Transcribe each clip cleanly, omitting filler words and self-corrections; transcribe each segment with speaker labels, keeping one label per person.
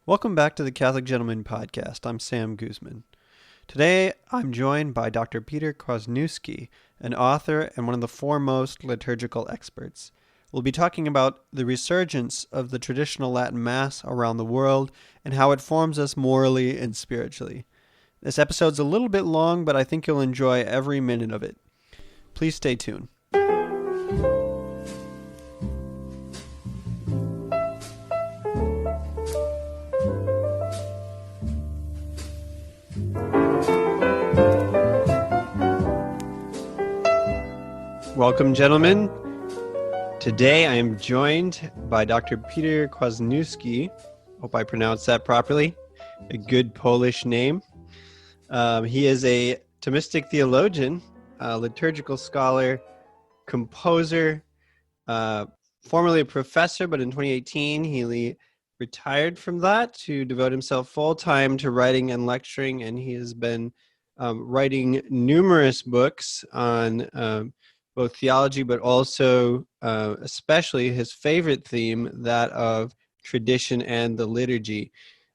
Speaker 1: Welcome back to the Catholic Gentleman Podcast. I'm Sam Guzman. Today, I'm joined by Dr. Peter Kwasniewski, an author and one of the foremost liturgical experts. We'll be talking about the resurgence of the traditional Latin Mass around the world and how it forms us morally and spiritually. This episode's a little bit long, but I think you'll enjoy every minute of it. Please stay tuned. Welcome, gentlemen. Today I am joined by Dr. Peter Kwasniewski. Hope I pronounced that properly. A good Polish name. He is a Thomistic theologian, a liturgical scholar, composer, formerly a professor, but in 2018 he retired from that to devote himself full-time to writing and lecturing, and he has been writing numerous books on both theology, but also especially his favorite theme, that of tradition and the liturgy.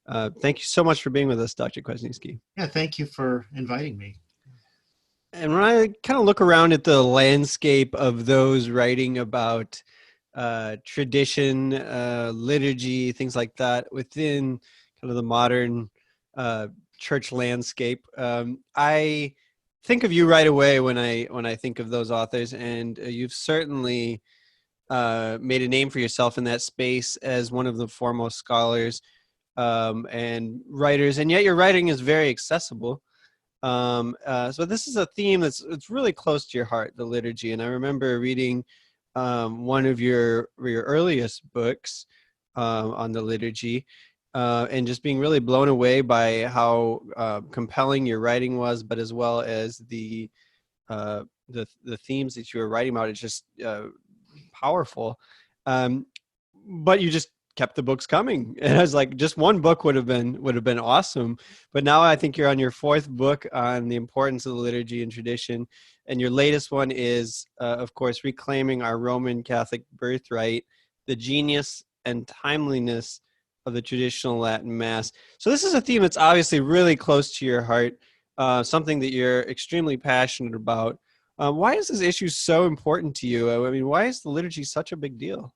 Speaker 1: Thank you so much for being with us, Dr. Kwasniewski.
Speaker 2: Yeah, thank you for inviting me.
Speaker 1: And when I kind of look around at the landscape of those writing about tradition, liturgy, things like that within kind of the modern church landscape, I think of you right away when I think of those authors, and you've certainly made a name for yourself in that space as one of the foremost scholars and writers, and yet your writing is very accessible. So this is a theme it's really close to your heart, the liturgy. And I remember reading one of your earliest books on the liturgy, and just being really blown away by how compelling your writing was, but as well as the themes that you were writing about. It's just powerful. But you just kept the books coming, and I was like, just one book would have been awesome. But now I think you're on your fourth book on the importance of the liturgy and tradition, and your latest one is, of course, Reclaiming Our Roman Catholic Birthright: The Genius and Timeliness of the Traditional Latin Mass. So this is a theme that's obviously really close to your heart, something that you're extremely passionate about. Why is this issue so important to you? I mean, why is the liturgy such a big deal?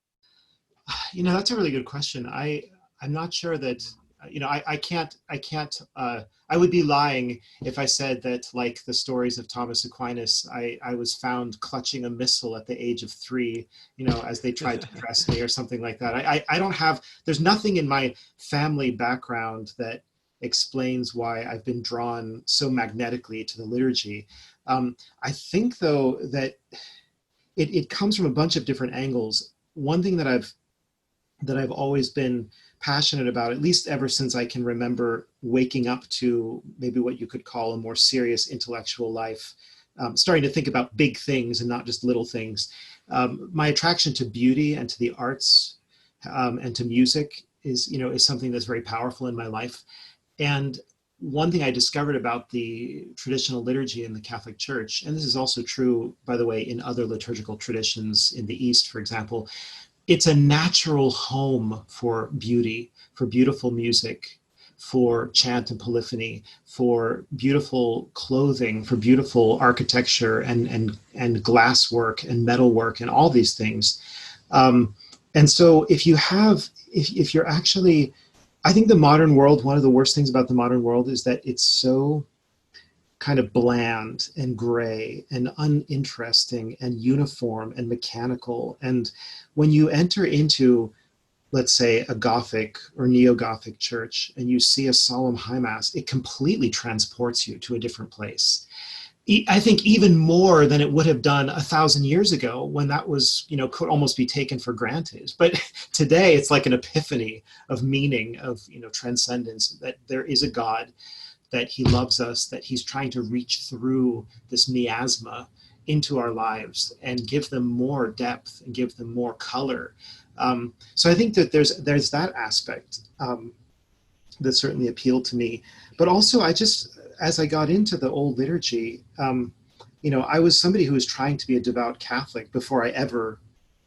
Speaker 2: That's a really good question. I'm not sure that, I can't, I would be lying if I said that, like the stories of Thomas Aquinas, I was found clutching a missal at the age of 3, as they tried to dress me or something like that. I don't have, there's nothing in my family background that explains why I've been drawn so magnetically to the liturgy. I think, though, that it comes from a bunch of different angles. One thing that I've always been passionate about, at least ever since I can remember waking up to maybe what you could call a more serious intellectual life, starting to think about big things and not just little things. My attraction to beauty and to the arts and to music is something that's very powerful in my life. And one thing I discovered about the traditional liturgy in the Catholic Church, and this is also true, by the way, in other liturgical traditions in the East, for example, it's a natural home for beauty, for beautiful music, for chant and polyphony, for beautiful clothing, for beautiful architecture and glass work and metal work and all these things. And so if you're actually, I think the modern world, one of the worst things about the modern world is that it's so kind of bland and gray and uninteresting and uniform and mechanical. And when you enter into, let's say, a Gothic or Neo-Gothic church and you see a solemn high mass, it completely transports you to a different place. I think even more than it would have done 1,000 years ago, when that was, could almost be taken for granted. But today it's like an epiphany of meaning, of, transcendence, that there is a God, that he loves us, that he's trying to reach through this miasma into our lives and give them more depth and give them more color. So I think that there's that aspect that certainly appealed to me. But also, as I got into the old liturgy, I was somebody who was trying to be a devout Catholic before I ever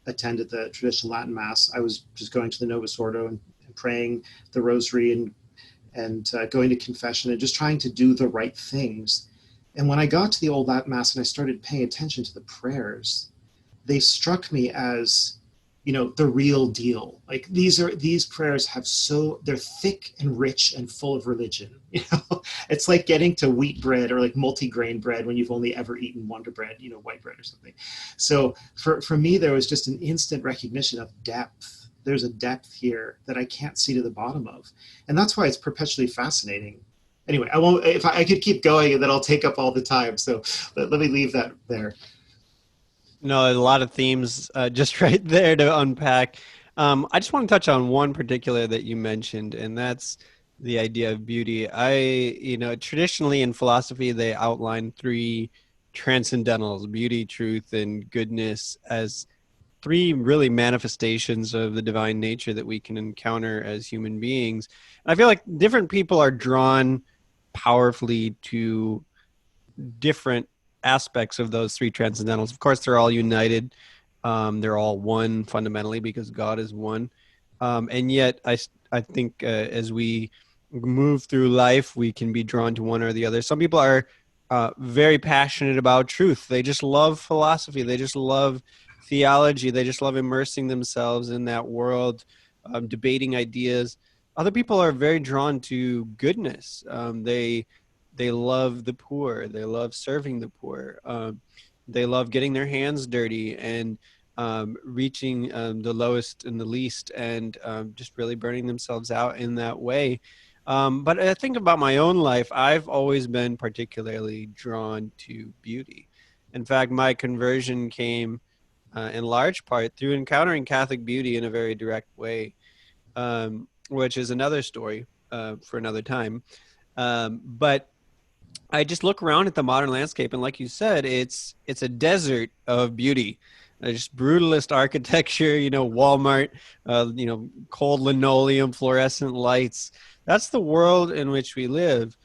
Speaker 2: attended the traditional Latin Mass. I was just going to the Novus Ordo and praying the rosary and going to confession and just trying to do the right things. And when I got to the Old Mass and I started paying attention to the prayers, they struck me as, the real deal. Like these prayers they're thick and rich and full of religion. It's like getting to wheat bread or like multigrain bread when you've only ever eaten Wonder Bread, white bread or something. So for me, there was just an instant recognition of depth. There's a depth here that I can't see to the bottom of. And that's why it's perpetually fascinating. Anyway, I won't, if I could keep going and then I'll take up all the time. So let me leave that there.
Speaker 1: No, a lot of themes just right there to unpack. I just want to touch on one particular that you mentioned, and that's the idea of beauty. Traditionally in philosophy, they outline three transcendentals: beauty, truth, and goodness, as three really manifestations of the divine nature that we can encounter as human beings. And I feel like different people are drawn powerfully to different aspects of those three transcendentals. Of course, they're all united. They're all one fundamentally because God is one. And yet, I think as we move through life, we can be drawn to one or the other. Some people are very passionate about truth. They just love philosophy. They just love theology. They just love immersing themselves in that world, debating ideas. Other people are very drawn to goodness. They love the poor. They love serving the poor. They love getting their hands dirty and reaching the lowest and the least, and just really burning themselves out in that way. But I think about my own life, I've always been particularly drawn to beauty. In fact, my conversion came in large part through encountering Catholic beauty in a very direct way, which is another story for another time. But I just look around at the modern landscape, and like you said, it's a desert of beauty. Just brutalist architecture, Walmart, cold linoleum, fluorescent lights. That's the world in which we live.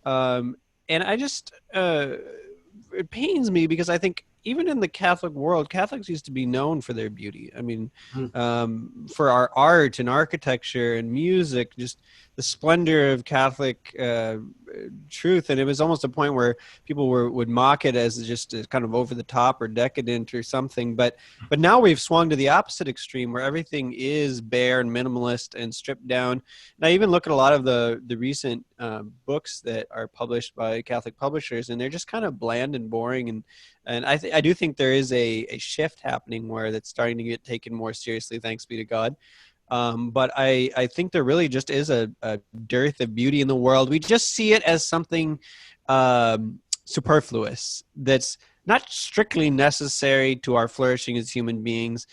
Speaker 1: And I just, it pains me because I think even in the Catholic world, Catholics used to be known for their beauty. I mean,
Speaker 2: Mm.
Speaker 1: for our art and architecture and music, just the splendor of Catholic truth. And it was almost a point where people would mock it as just kind of over the top or decadent or something. But now we've swung to the opposite extreme where everything is bare and minimalist and stripped down. And I even look at a lot of the recent books that are published by Catholic publishers, and they're just kind of bland and boring. And I do think there is a shift happening where that's starting to get taken more seriously, thanks be to God. But I think there really just is a dearth of beauty in the world. We just see it as something superfluous that's not strictly necessary to our flourishing as human beings.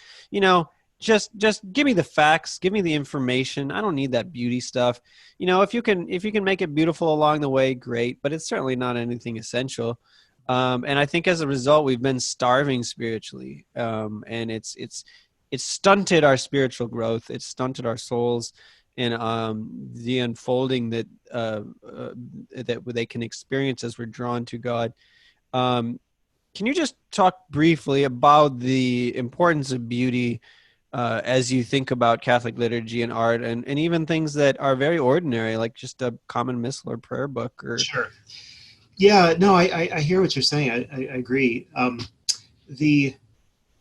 Speaker 1: Just give me the facts, give me the information. I don't need that beauty stuff. If you can make it beautiful along the way, great, but it's certainly not anything essential. And I think as a result, we've been starving spiritually, and it's stunted our spiritual growth. It's stunted our souls in the unfolding that they can experience as we're drawn to God. Um, can you just talk briefly about the importance of beauty as you think about Catholic liturgy and art, and even things that are very ordinary, like just a common missal or prayer book? Or
Speaker 2: Sure. Yeah, no, I hear what you're saying. I agree. The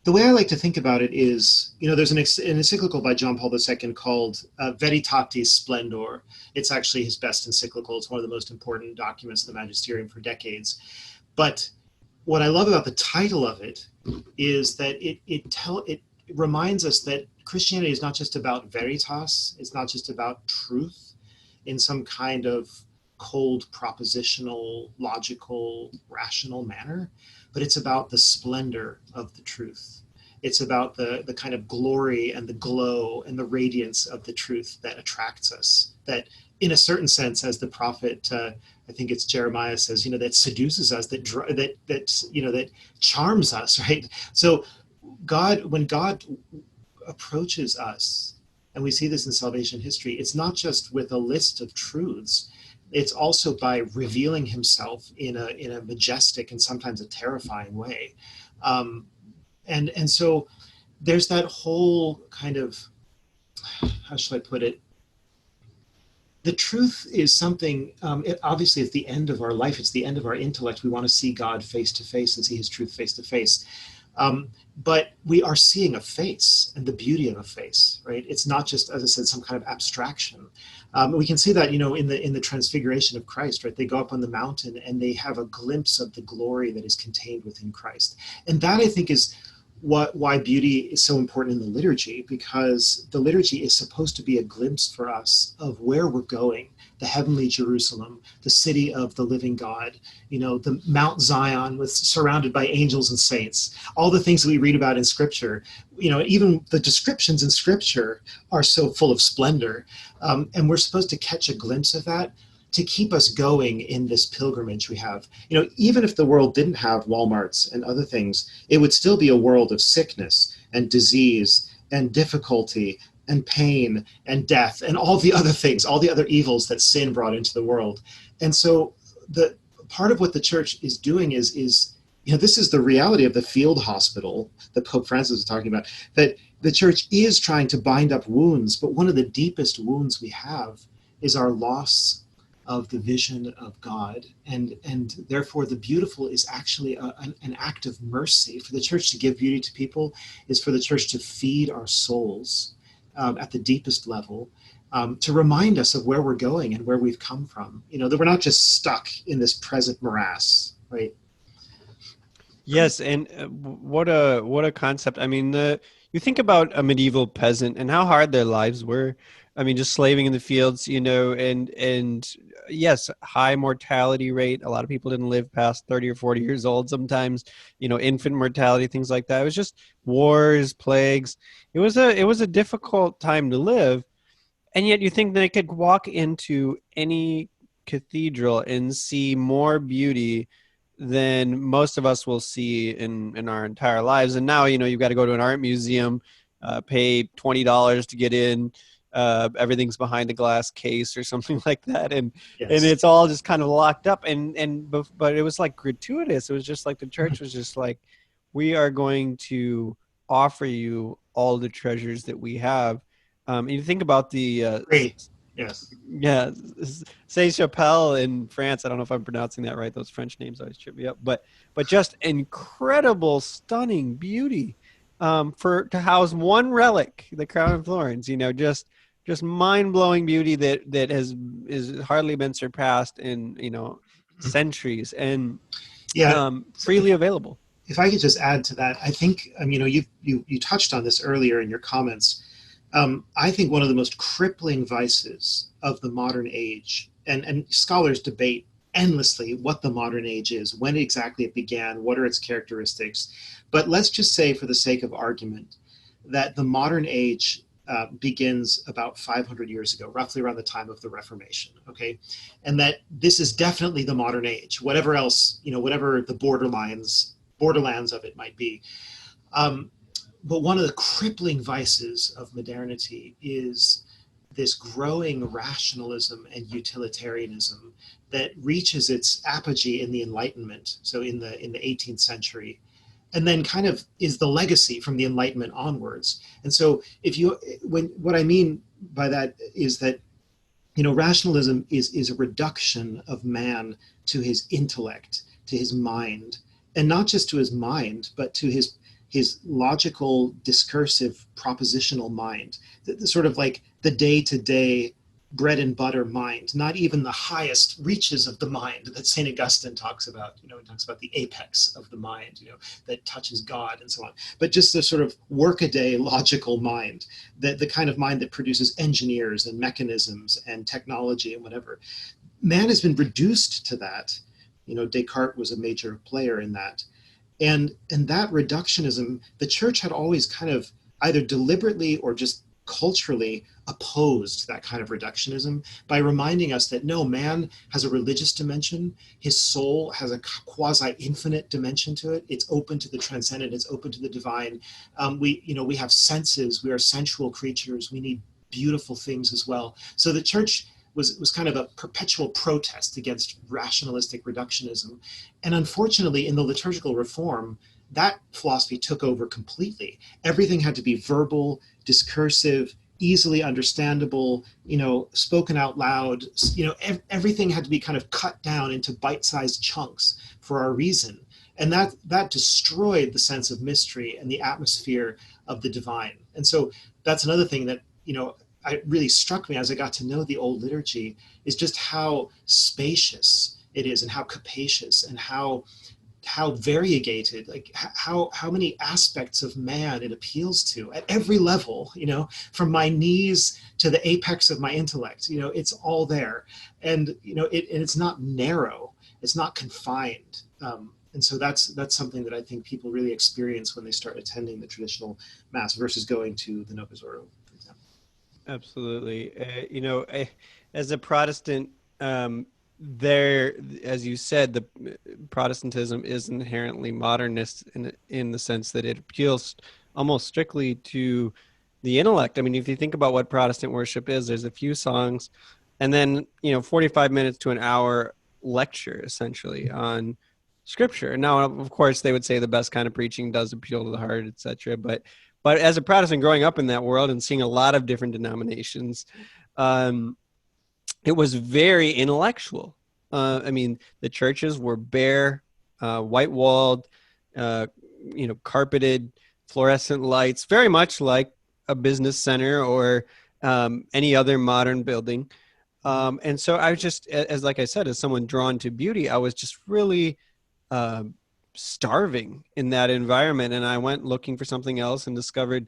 Speaker 2: the way I like to think about it is, there's an encyclical by John Paul II called Veritatis Splendor. It's actually his best encyclical. It's one of the most important documents of the magisterium for decades. But what I love about the title of it is that it reminds us that Christianity is not just about veritas. It's not just about truth in some kind of cold, propositional, logical, rational manner, but it's about the splendor of the truth. It's about the kind of glory and the glow and the radiance of the truth that attracts us, that in a certain sense, as the prophet, I think it's Jeremiah says, that seduces us, that charms us, right? So when God approaches us, and we see this in salvation history, it's not just with a list of truths. It's also by revealing himself in a majestic and sometimes a terrifying way. And so there's that whole kind of, how should I put it? The truth is something, obviously it's the end of our life, it's the end of our intellect. We want to see God face to face and see his truth face to face. Um, but we are seeing a face and the beauty of a face, right? It's not just, as I said, some kind of abstraction. We can see that, in the transfiguration of Christ, right? They go up on the mountain and they have a glimpse of the glory that is contained within Christ, and that I think is why beauty is so important in the liturgy, because the liturgy is supposed to be a glimpse for us of where we're going, the heavenly Jerusalem, the city of the living God, the Mount Zion with surrounded by angels and saints, all the things that we read about in scripture. Even the descriptions in scripture are so full of splendor, and we're supposed to catch a glimpse of that to keep us going in this pilgrimage we have. Even if the world didn't have Walmarts and other things, it would still be a world of sickness and disease and difficulty and pain and death and all the other things, all the other evils that sin brought into the world. And so the part of what the church is doing is this is the reality of the field hospital that Pope Francis was talking about, that the church is trying to bind up wounds, but one of the deepest wounds we have is our loss of the vision of God. And therefore the beautiful is actually an act of mercy. For the church to give beauty to people is for the church to feed our souls at the deepest level, to remind us of where we're going and where we've come from, that we're not just stuck in this present morass, right?
Speaker 1: Yes, and what a concept. I mean, the you think about a medieval peasant and how hard their lives were. I mean, just slaving in the fields, and yes, high mortality rate. A lot of people didn't live past 30 or 40 years old sometimes, infant mortality, things like that. It was just wars, plagues. It was a difficult time to live. And yet you think they could walk into any cathedral and see more beauty than most of us will see in our entire lives. And now, you've got to go to an art museum, pay $20 to get in. Everything's behind a glass case or something like that. And
Speaker 2: Yes.
Speaker 1: it's all just kind of locked up. But it was like gratuitous. It was just like the church was just like, we are going to offer you all the treasures that we have. And you think about the
Speaker 2: Great. Yes.
Speaker 1: yeah, Saint Chapelle in France. I don't know if I'm pronouncing that right. Those French names always trip me up. But just incredible, stunning beauty, for to house one relic, the crown of thorns. Just mind blowing beauty that has is hardly been surpassed in centuries, and
Speaker 2: Yeah. So
Speaker 1: freely available.
Speaker 2: if I could just add to that, I think, you touched on this earlier in your comments. I think one of the most crippling vices of the modern age, and scholars debate endlessly what the modern age is, when exactly it began, what are its characteristics. But let's just say, for the sake of argument, that the modern age begins about 500 years ago, roughly around the time of the Reformation. Okay, and that this is definitely the modern age. Whatever else, whatever the borderlands of it might be. Um, but one of the crippling vices of modernity is this growing rationalism and utilitarianism that reaches its apogee in the Enlightenment, so in the 18th century, and then kind of is the legacy from the Enlightenment onwards. And so, what I mean by that is that, rationalism is a reduction of man to his intellect, to his mind, and not just to his mind, but to his logical, discursive, propositional mind, the sort of like the day-to-day bread and butter mind, not even the highest reaches of the mind that St. Augustine talks about. He talks about the apex of the mind, that touches God and so on, but just the sort of workaday logical mind, the kind of mind that produces engineers and mechanisms and technology and whatever. Man has been reduced to that. Descartes was a major player in that. And that reductionism, the church had always kind of either deliberately or just culturally opposed that kind of reductionism by reminding us that no, man has a religious dimension. His soul has a quasi-infinite dimension to it. It's open to the transcendent. It's open to the divine. We have senses. We are sensual creatures. We need beautiful things as well. So the church was kind of a perpetual protest against rationalistic reductionism. And unfortunately, in the liturgical reform, that philosophy took over completely. Everything had to be verbal, discursive, easily understandable, spoken out loud. Everything had to be kind of cut down into bite-sized chunks for our reason. And that destroyed the sense of mystery and the atmosphere of the divine. And so that's another thing that, it really struck me as I got to know the old liturgy, is just how spacious it is and how capacious and how variegated, like how many aspects of man it appeals to at every level, from my knees to the apex of my intellect. It's all there. And it's not narrow, it's not confined. And so that's something that I think people really experience when they start attending the traditional mass versus going to the Novus Ordo, for example.
Speaker 1: Absolutely. As a Protestant, there, as you said, the Protestantism is inherently modernist in the sense that it appeals almost strictly to the intellect. I mean, if you think about what Protestant worship is, there's a few songs, and then 45 minutes to an hour lecture essentially on scripture. Now, of course, they would say the best kind of preaching does appeal to the heart, etc. But as a Protestant growing up in that world and seeing a lot of different denominations, um, it was very intellectual. I mean, the churches were bare, white walled, uh, carpeted, fluorescent lights, very much like a business center or any other modern building. And so I was just, as like I said, as someone drawn to beauty, I was just really uh, starving in that environment, and I went looking for something else and discovered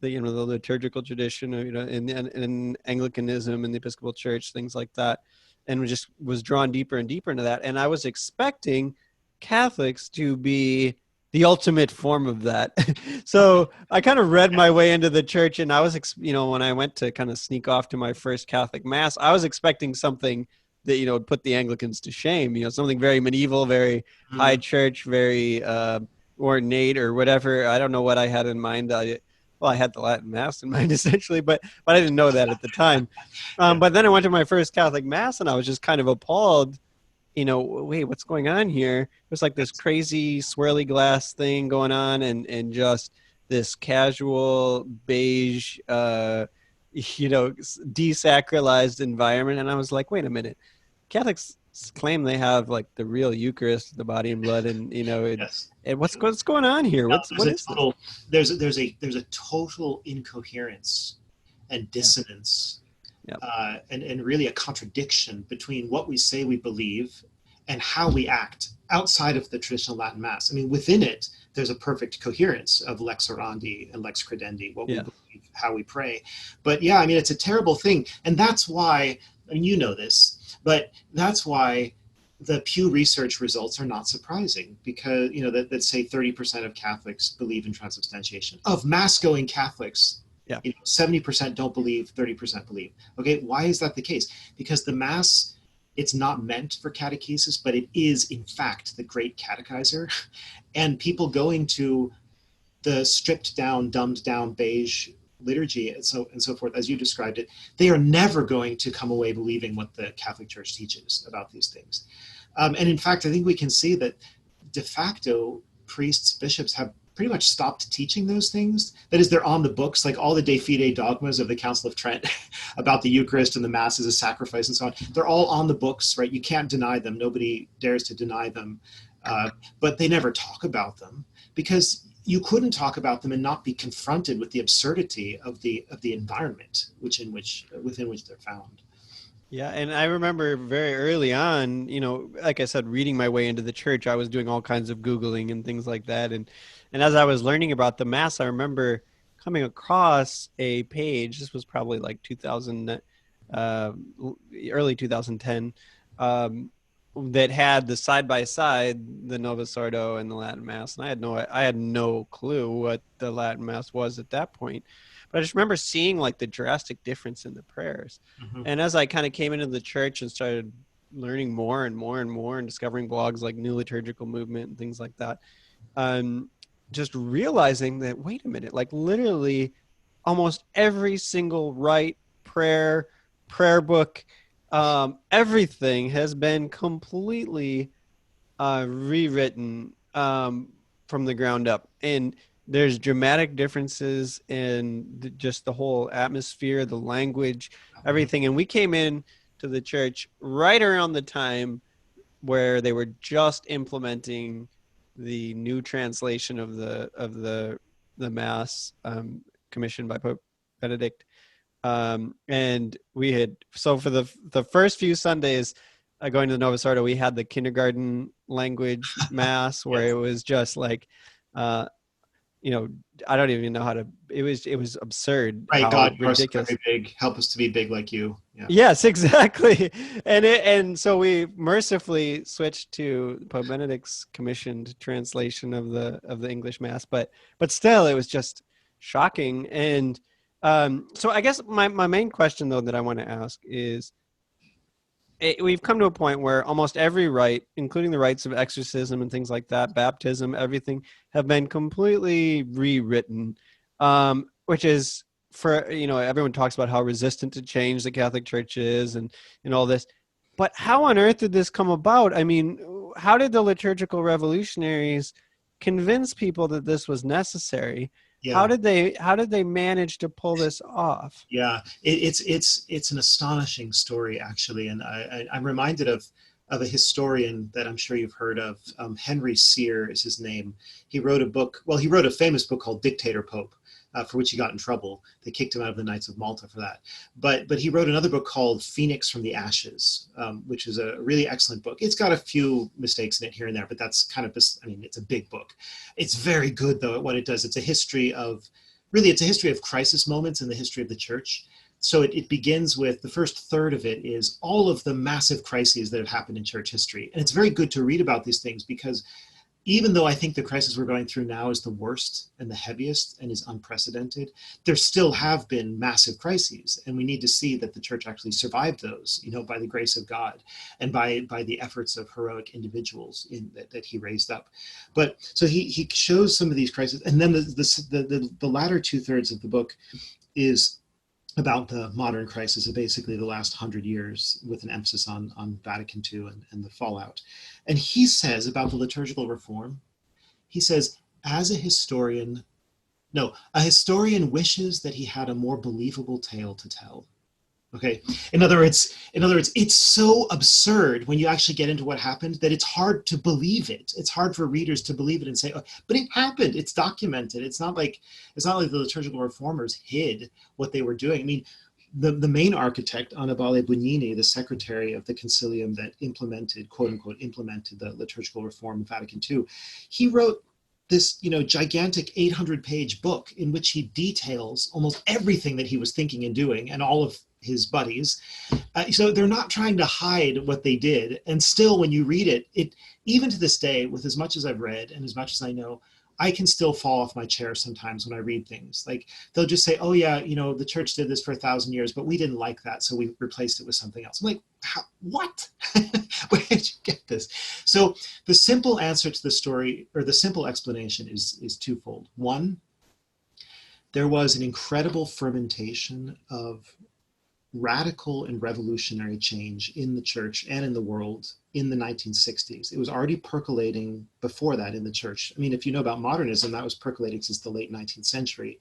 Speaker 1: the liturgical tradition, in Anglicanism and the Episcopal Church, things like that, and was drawn deeper and deeper into that. And I was expecting Catholics to be the ultimate form of that. So I kind of read my way into the church, and I was, when I went to kind of sneak off to my first Catholic mass, I was expecting something that would put the Anglicans to shame. Something very medieval, very high
Speaker 2: Mm.
Speaker 1: church, very ornate or whatever. I don't know what I had in mind. Well, I had the Latin Mass in mind essentially, but I didn't know that at the time.
Speaker 2: Yeah.
Speaker 1: But then I went to my first Catholic Mass, and I was just kind of appalled. Wait, what's going on here? It was like this crazy swirly glass thing going on, and just this casual beige, desacralized environment. And I was like, wait a minute, Catholics claim they have like the real Eucharist, the body and blood, and
Speaker 2: Yes.
Speaker 1: what's going on here?
Speaker 2: No,
Speaker 1: What is this?
Speaker 2: there's a total incoherence and
Speaker 1: Yeah.
Speaker 2: dissonance,
Speaker 1: Yep.
Speaker 2: and really a contradiction between what we say we believe and how we act outside of the traditional Latin Mass. I mean, within it, there's a perfect coherence of lex orandi and lex credendi, what we
Speaker 1: Yeah.
Speaker 2: believe, how we pray. But yeah, I mean, it's a terrible thing. And that's why, I mean, you know this, but that's why the Pew Research results are not surprising, because, that say 30% of Catholics believe in transubstantiation. Of mass-going Catholics,
Speaker 1: Yeah.
Speaker 2: 70% don't believe, 30% believe. Okay, why is that the case? Because the Mass, it's not meant for catechesis, but it is, in fact, the great catechizer. And people going to the stripped down, dumbed down beige liturgy and so forth, as you described it, they are never going to come away believing what the Catholic Church teaches about these things. And in fact, I think we can see that de facto priests, bishops have pretty much stopped teaching those things. That is, they're on the books, like all the De Fide dogmas of the Council of Trent about the Eucharist and the Mass as a sacrifice and so on. They're all on the books, right? You can't deny them. Nobody dares to deny them. But they never talk about them, because you couldn't talk about them and not be confronted with the absurdity of the environment within which they're found.
Speaker 1: Yeah, and I remember very early on, like I said, reading my way into the church, I was doing all kinds of Googling and things like that. And as I was learning about the Mass, I remember coming across a page. This was probably like 2000, uh, early 2010, um, that had the side by side, the Novus Ordo and the Latin Mass. And I had no clue what the Latin Mass was at that point. But I just remember seeing like the drastic difference in the prayers.
Speaker 2: Mm-hmm.
Speaker 1: And as I kind of came into the church and started learning more and more and more and discovering blogs like New Liturgical Movement and things like that, um, just realizing that, wait a minute, like literally almost every single rite, prayer book, everything has been completely rewritten from the ground up. And there's dramatic differences in just the whole atmosphere, the language,
Speaker 2: Mhm.
Speaker 1: everything. And we came in to the church right around the time where they were just implementing the new translation of the mass, commissioned by Pope Benedict. And we had, so for the first few Sundays, going to the Novus Ordo, we had the kindergarten language mass where
Speaker 2: Yes.
Speaker 1: it was just like, uh, you know, I don't even know how to. It was absurd
Speaker 2: Right.
Speaker 1: how
Speaker 2: God, you are so
Speaker 1: ridiculous.
Speaker 2: very big. Help us to be big like you. Yeah.
Speaker 1: Yes, exactly. And so we mercifully switched to Pope Benedict's commissioned translation of the English Mass, but still it was just shocking. And so I guess my main question though that I want to ask is, we've come to a point where almost every rite, including the rites of exorcism and things like that, baptism, everything, have been completely rewritten, which is, for, everyone talks about how resistant to change the Catholic Church is, and all this. But how on earth did this come about? I mean, how did the liturgical revolutionaries convince people that this was necessary?
Speaker 2: Yeah.
Speaker 1: How did they manage to pull this off?
Speaker 2: Yeah, it's an astonishing story actually, and I'm reminded of a historian that I'm sure you've heard of. Henry Sear is his name. He wrote a book. Well, he wrote a famous book called Dictator Pope, for which he got in trouble. They kicked him out of the Knights of Malta for that. But he wrote another book called Phoenix from the Ashes, which is a really excellent book. It's got a few mistakes in it here and there, but that's kind of this. I mean, it's a big book. It's very good though at what it does. It's a history of really, it's a history of crisis moments in the history of the church. So it begins with, the first third of it is all of the massive crises that have happened in church history. And it's very good to read about these things because even though I think the crisis we're going through now is the worst and the heaviest and is unprecedented, there still have been massive crises. And we need to see that the church actually survived those, by the grace of God and by the efforts of heroic individuals that he raised up. But so he shows some of these crises. And then the latter 2/3 of the book is about the modern crisis of basically the last 100 years, with an emphasis on Vatican II and the fallout. And he says about the liturgical reform, he says, as a historian, no, a historian wishes that he had a more believable tale to tell. Okay. In other words, it's so absurd when you actually get into what happened that it's hard to believe it. It's hard for readers to believe it and say, oh, but it happened. It's documented. It's not like the liturgical reformers hid what they were doing. I mean, the main architect, Annibale Bugnini, the secretary of the concilium that implemented, quote unquote, implemented the liturgical reform of Vatican II, he wrote this gigantic 800-page book in which he details almost everything that he was thinking and doing, and all of his buddies. So they're not trying to hide what they did. And still, when you read it, even to this day, with as much as I've read and as much as I know, I can still fall off my chair sometimes when I read things. Like, they'll just say, oh yeah, the church did this for 1,000 years, but we didn't like that, so we replaced it with something else. I'm like, what? Where did you get this? So the simple answer to the story, or the simple explanation, is twofold. One, there was an incredible fermentation of radical and revolutionary change in the church and in the world in the 1960s. It was already percolating before that in the church. I mean, if you know about modernism, that was percolating since the late 19th century.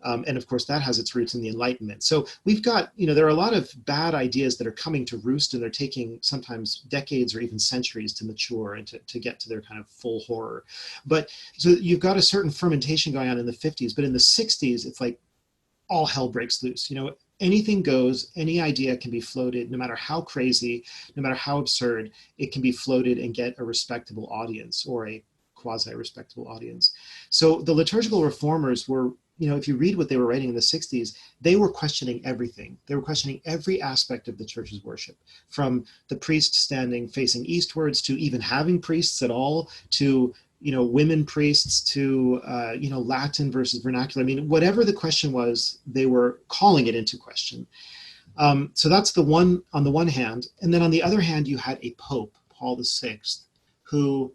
Speaker 2: And of course, that has its roots in the Enlightenment. So we've got, there are a lot of bad ideas that are coming to roost, and they're taking sometimes decades or even centuries to mature and to get to their kind of full horror. But so you've got a certain fermentation going on in the 50s, but in the 60s, it's like all hell breaks loose. Anything goes, any idea can be floated, no matter how crazy, no matter how absurd, it can be floated and get a respectable audience, or a quasi-respectable audience. So the liturgical reformers were, if you read what they were writing in the 60s, they were questioning everything. They were questioning every aspect of the church's worship, from the priest standing facing eastwards, to even having priests at all, to women priests, to Latin versus vernacular. I mean, whatever the question was, they were calling it into question. So that's on the one hand. And then on the other hand, you had a Pope, Paul VI, who,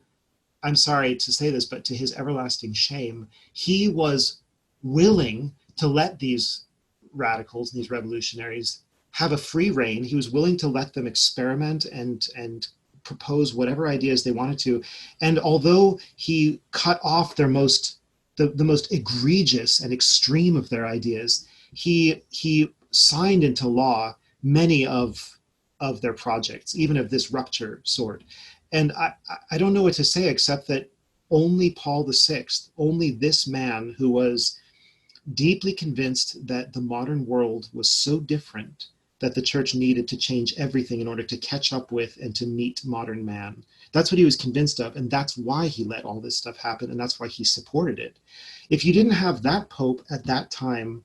Speaker 2: I'm sorry to say this, but to his everlasting shame, he was willing to let these radicals, these revolutionaries, have a free rein. He was willing to let them experiment and propose whatever ideas they wanted to. And although he cut off their most the most egregious and extreme of their ideas, he signed into law many of their projects, even of this rupture sort. And I don't know what to say except that only Paul VI, only this man who was deeply convinced that the modern world was so different that the church needed to change everything in order to catch up with and to meet modern man. That's what he was convinced of, and that's why he let all this stuff happen, and that's why he supported it. If you didn't have that pope at that time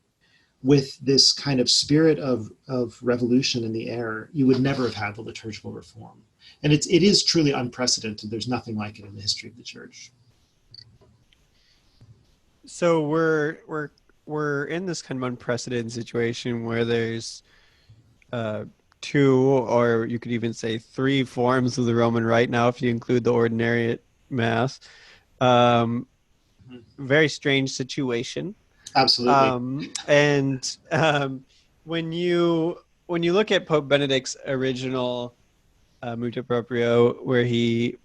Speaker 2: with this kind of spirit of revolution in the air, you would never have had the liturgical reform. And it is truly unprecedented. There's nothing like it in the history of the church.
Speaker 1: So we're in this kind of unprecedented situation where there's uh, two, or you could even say three forms of the Roman Rite now, if you include the ordinary Mass. Um, Very strange situation.
Speaker 2: Absolutely.
Speaker 1: And when you look at Pope Benedict's original Muta Proprio, where he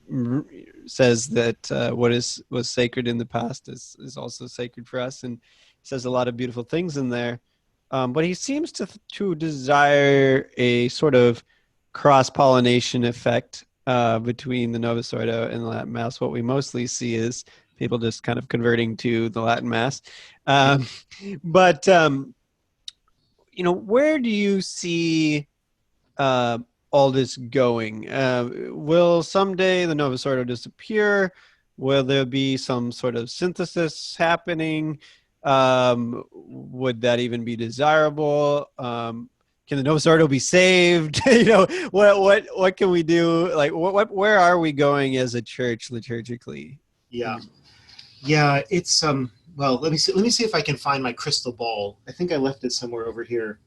Speaker 1: says that what was sacred in the past is also sacred for us, and he says a lot of beautiful things in there. But he seems to desire a sort of cross pollination effect between the Novus Ordo and the Latin Mass. What we mostly see is people just kind of converting to the Latin Mass. Um, but where do you see uh, all this going? Will someday the Novus Ordo disappear? Will there be some sort of synthesis happening? Would that even be desirable? Can the Novus Ordo be saved? What can we do? Like, where are we going as a church liturgically?
Speaker 2: Yeah. Yeah, it's well, let me see if I can find my crystal ball. I think I left it somewhere over here.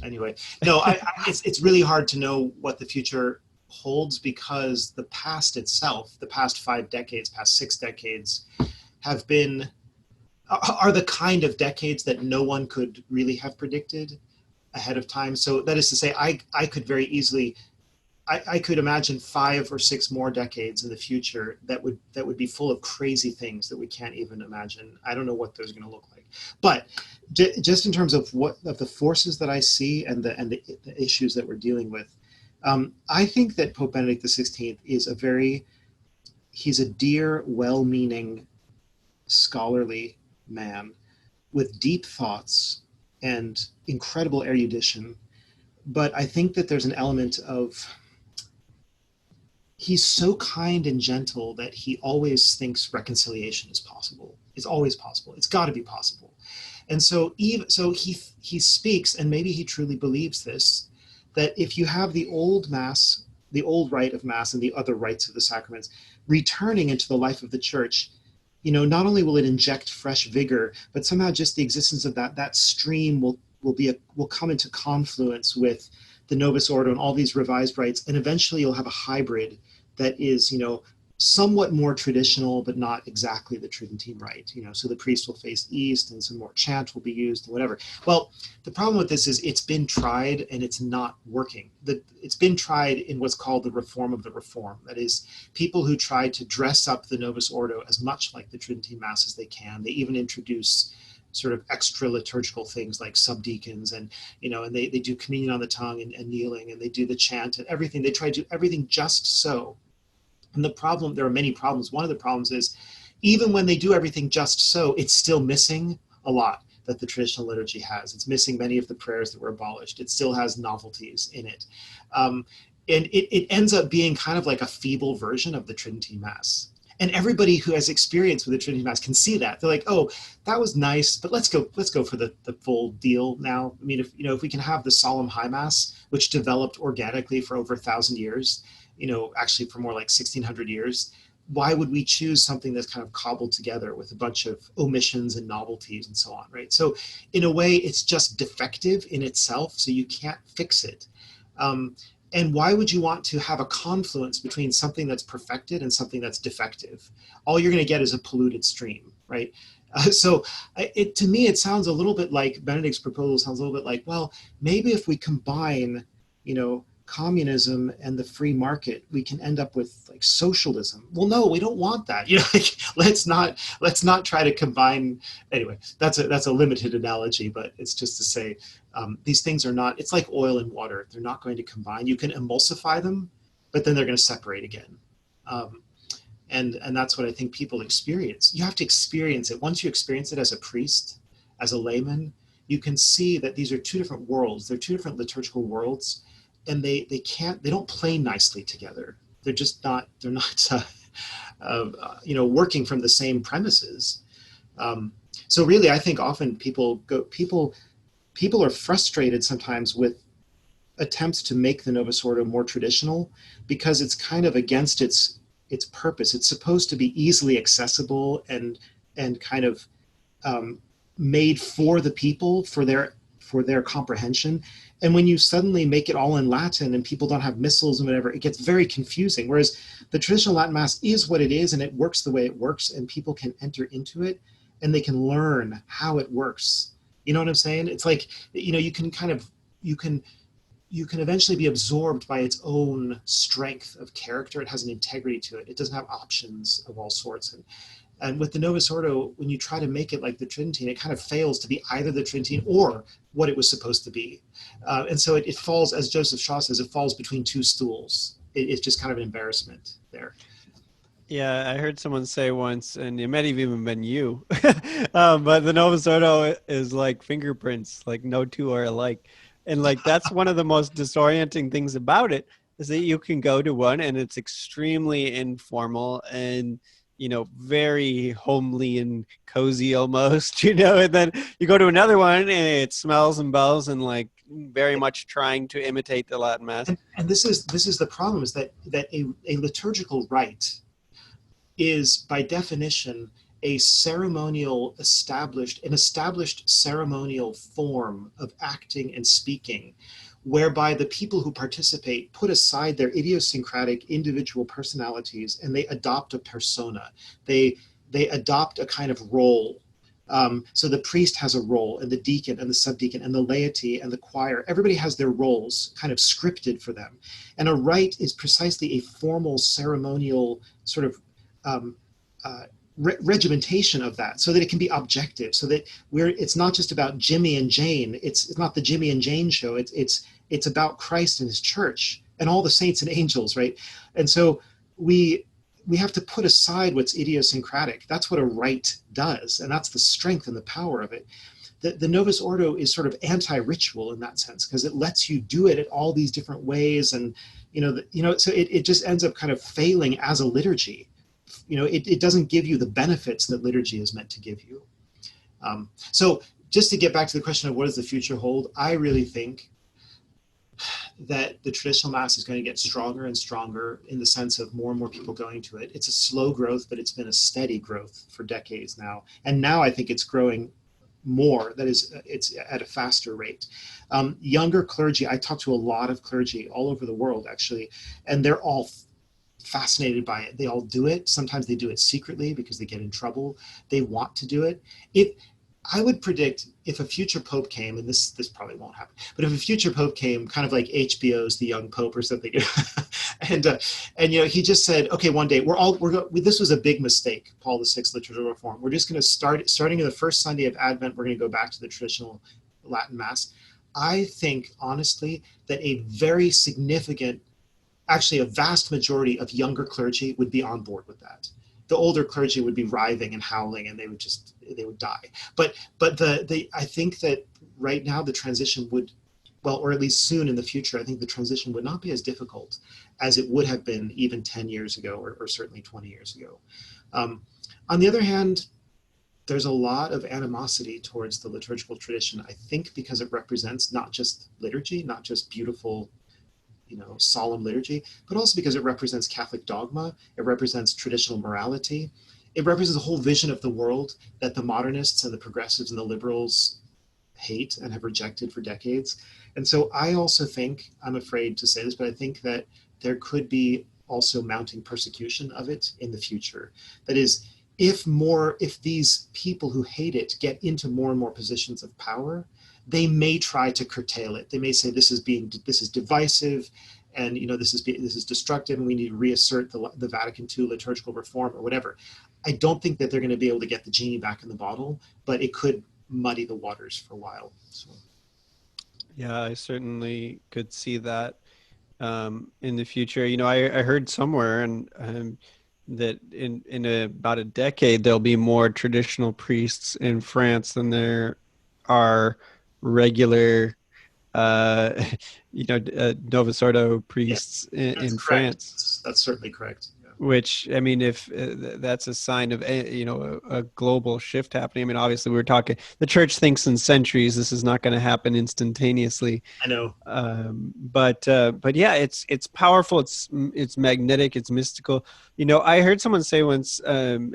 Speaker 2: Anyway, no, it's really hard to know what the future holds because the past itself, the past 5 decades, past 6 decades, have been are the kind of decades that no one could really have predicted ahead of time. So that is to say, I could very easily I could imagine 5 or 6 more decades in the future that would be full of crazy things that we can't even imagine. I don't know what those are going to look like, but just in terms of what of the forces that I see and the issues that we're dealing with, I think that Pope Benedict XVI he's a dear, well-meaning, scholarly man with deep thoughts and incredible erudition. But I think that there's an element of he's so kind and gentle that he always thinks reconciliation is possible. It's always possible. It's got to be possible. And so he speaks, and maybe he truly believes this, that if you have the old Mass, the old rite of Mass, and the other rites of the sacraments returning into the life of the church, not only will it inject fresh vigor, but somehow just the existence of that stream will come into confluence with the Novus Ordo and all these revised rites, and eventually you'll have a hybrid that is, somewhat more traditional, but not exactly the Tridentine rite. So the priest will face east, and some more chant will be used, and whatever. Well, the problem with this is it's been tried and it's not working. It's been tried in what's called the reform of the reform. That is, people who try to dress up the Novus Ordo as much like the Tridentine Mass as they can. They even introduce sort of extra liturgical things like subdeacons and they do communion on the tongue and kneeling, and they do the chant and everything. They try to do everything just so. And there are many problems. One of the problems is even when they do everything just so, it's still missing a lot that the traditional liturgy has. It's missing many of the prayers that were abolished. It still has novelties in it. And it ends up being kind of like a feeble version of the Tridentine Mass. And everybody who has experience with the Trinity Mass can see that. They're like, oh, that was nice, but let's go for the full deal now. I mean, if we can have the solemn high Mass, which developed organically for over 1,000 years, actually for more like 1,600 years, why would we choose something that's kind of cobbled together with a bunch of omissions and novelties and so on, right? So in a way, it's just defective in itself, so you can't fix it. And why would you want to have a confluence between something that's perfected and something that's defective? All you're going to get is a polluted stream, right? To me, it sounds a little bit like Benedict's proposal sounds a little bit like, well, maybe if we combine, communism and the free market, we can end up with like socialism. Well, no, we don't want that. You know, like, let's not try to combine. Anyway, that's a limited analogy, but it's just to say these things are not. It's like oil and water; they're not going to combine. You can emulsify them, but then they're going to separate again. Um, and that's what I think people experience. You have to experience it. Once you experience it as a priest, as a layman, you can see that these are two different worlds. They're two different liturgical worlds, and they don't play nicely together. They're just not. They're not. Working from the same premises. Um, so really, I think often people are frustrated sometimes with attempts to make the Novus Ordo more traditional because it's kind of against its purpose. It's supposed to be easily accessible and kind of made for the people for their comprehension. And when you suddenly make it all in Latin and people don't have missals and whatever, it gets very confusing. Whereas the traditional Latin Mass is what it is and it works the way it works, and people can enter into it and they can learn how it works. You know what I'm saying? It's like, you can kind of, you can eventually be absorbed by its own strength of character. It has an integrity to it. It doesn't have options of all sorts. And with the Novus Ordo, when you try to make it like the Tridentine, it kind of fails to be either the Tridentine or what it was supposed to be. And so it falls, as Joseph Shaw says, it falls between two stools. It's just kind of an embarrassment there.
Speaker 1: Yeah, I heard someone say once, and it might have even been you, but the Novus Ordo is like fingerprints, like no two are alike. And like that's one of the most disorienting things about it is that you can go to one and it's extremely informal and very homely and cozy almost, and then you go to another one and it smells and bells and like very much trying to imitate the Latin Mass.
Speaker 2: And this is the problem, is that a liturgical rite is by definition an established ceremonial form of acting and speaking, whereby the people who participate put aside their idiosyncratic individual personalities and they adopt a persona. They adopt a kind of role. So the priest has a role, and the deacon and the subdeacon and the laity and the choir, everybody has their roles kind of scripted for them. And a rite is precisely a formal ceremonial sort of regimentation of that, so that it can be objective, so that it's not just about Jimmy and Jane. It's not the Jimmy and Jane show. It's about Christ and his church and all the saints and angels, right? And so we have to put aside what's idiosyncratic. That's what a rite does, and that's the strength and the power of it. The Novus Ordo is sort of anti-ritual in that sense, because it lets you do it in all these different ways, and so it just ends up kind of failing as a liturgy. It doesn't give you the benefits that liturgy is meant to give you. So just to get back to the question of what does the future hold, I really think that the traditional Mass is going to get stronger and stronger in the sense of more and more people going to it. It's a slow growth, but it's been a steady growth for decades now. And now I think it's growing more. That is, it's at a faster rate. Younger clergy, I talk to a lot of clergy all over the world, actually, and they're all fascinated by it. They all do it. Sometimes they do it secretly because they get in trouble. They want to do it. I would predict if a future pope came, and this probably won't happen, but if a future pope came, kind of like HBO's The Young Pope or something, and he just said, okay, one day this was a big mistake, Paul VI liturgical reform. We're just going to starting in the first Sunday of Advent, we're going to go back to the traditional Latin Mass. I think honestly that a very significant, actually a vast majority of younger clergy would be on board with that. The older clergy would be writhing and howling, and they would die. But I think that right now the transition would, well, or at least soon in the future, I think the transition would not be as difficult as it would have been even 10 years ago, or certainly 20 years ago. On the other hand, there's a lot of animosity towards the liturgical tradition, I think because it represents not just liturgy, not just beautiful, solemn liturgy, but also because it represents Catholic dogma. It represents traditional morality. It represents a whole vision of the world that the modernists and the progressives and the liberals hate and have rejected for decades. And so I also think, I'm afraid to say this, but I think that there could be also mounting persecution of it in the future. That is, if these people who hate it get into more and more positions of power, they may try to curtail it. They may say this is divisive, and this is destructive, and we need to reassert the Vatican II liturgical reform or whatever. I don't think that they're going to be able to get the genie back in the bottle, but it could muddy the waters for a while. So.
Speaker 1: Yeah, I certainly could see that in the future. I heard somewhere and that about a decade there'll be more traditional priests in France than there are regular Novus Ordo
Speaker 2: Yeah,
Speaker 1: priests
Speaker 2: that's
Speaker 1: in
Speaker 2: correct.
Speaker 1: France.
Speaker 2: That's certainly correct. Yeah.
Speaker 1: Which, I mean, if that's a sign of a global shift happening. I mean, obviously we were talking. The church thinks in centuries. This is not going to happen instantaneously.
Speaker 2: I know.
Speaker 1: But yeah, it's powerful. It's magnetic. It's mystical. I heard someone say once, and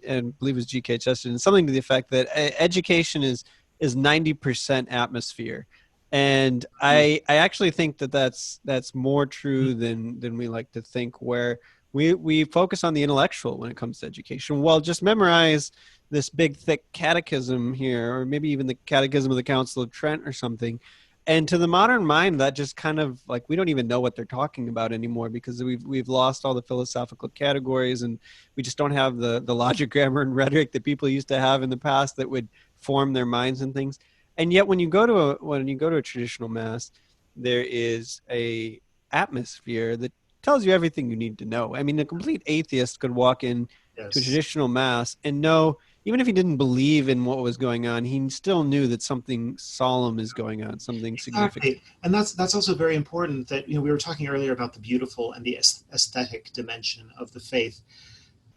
Speaker 1: I believe it was G.K. Chesterton, something to the effect that education is 90% atmosphere. And
Speaker 2: Mm.
Speaker 1: I actually think that that's more true than we like to think, where we focus on the intellectual when it comes to education. Well, just memorize this big thick catechism here, or maybe even the catechism of the Council of Trent or something. And to the modern mind, that just kind of like, we don't even know what they're talking about anymore, because we've lost all the philosophical categories, and we just don't have the logic, grammar, and rhetoric that people used to have in the past that would form their minds and things. And yet when you go to a traditional mass, there is a atmosphere that tells you everything you need to know. I mean, a complete atheist could walk in to a
Speaker 2: Yes.
Speaker 1: traditional mass and know, even if he didn't believe in what was going on, he still knew that something solemn is going on, something significant.
Speaker 2: Exactly, and that's also very important. That we were talking earlier about the beautiful and the aesthetic dimension of the faith.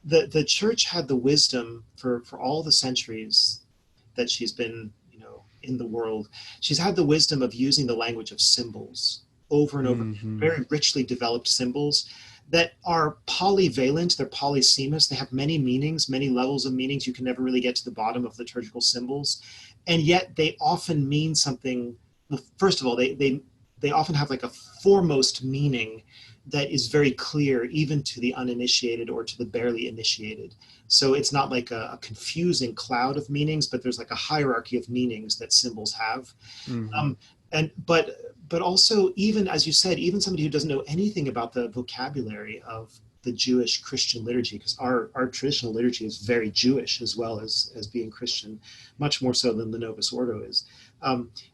Speaker 2: The church had the wisdom for all the centuries that she's been in the world. She's had the wisdom of using the language of symbols over and over,
Speaker 1: Mm-hmm.
Speaker 2: very richly developed symbols that are polyvalent, they're polysemous, they have many meanings, many levels of meanings. You can never really get to the bottom of liturgical symbols, and yet they often mean something. Well, first of all, they often have like a foremost meaning that is very clear even to the uninitiated or to the barely initiated. So it's not like a confusing cloud of meanings, but there's like a hierarchy of meanings that symbols have.
Speaker 1: Mm-hmm.
Speaker 2: um, and but also, even as you said, even somebody who doesn't know anything about the vocabulary of the Jewish Christian liturgy, because our traditional liturgy is very Jewish as well as being Christian, much more so than the Novus Ordo is.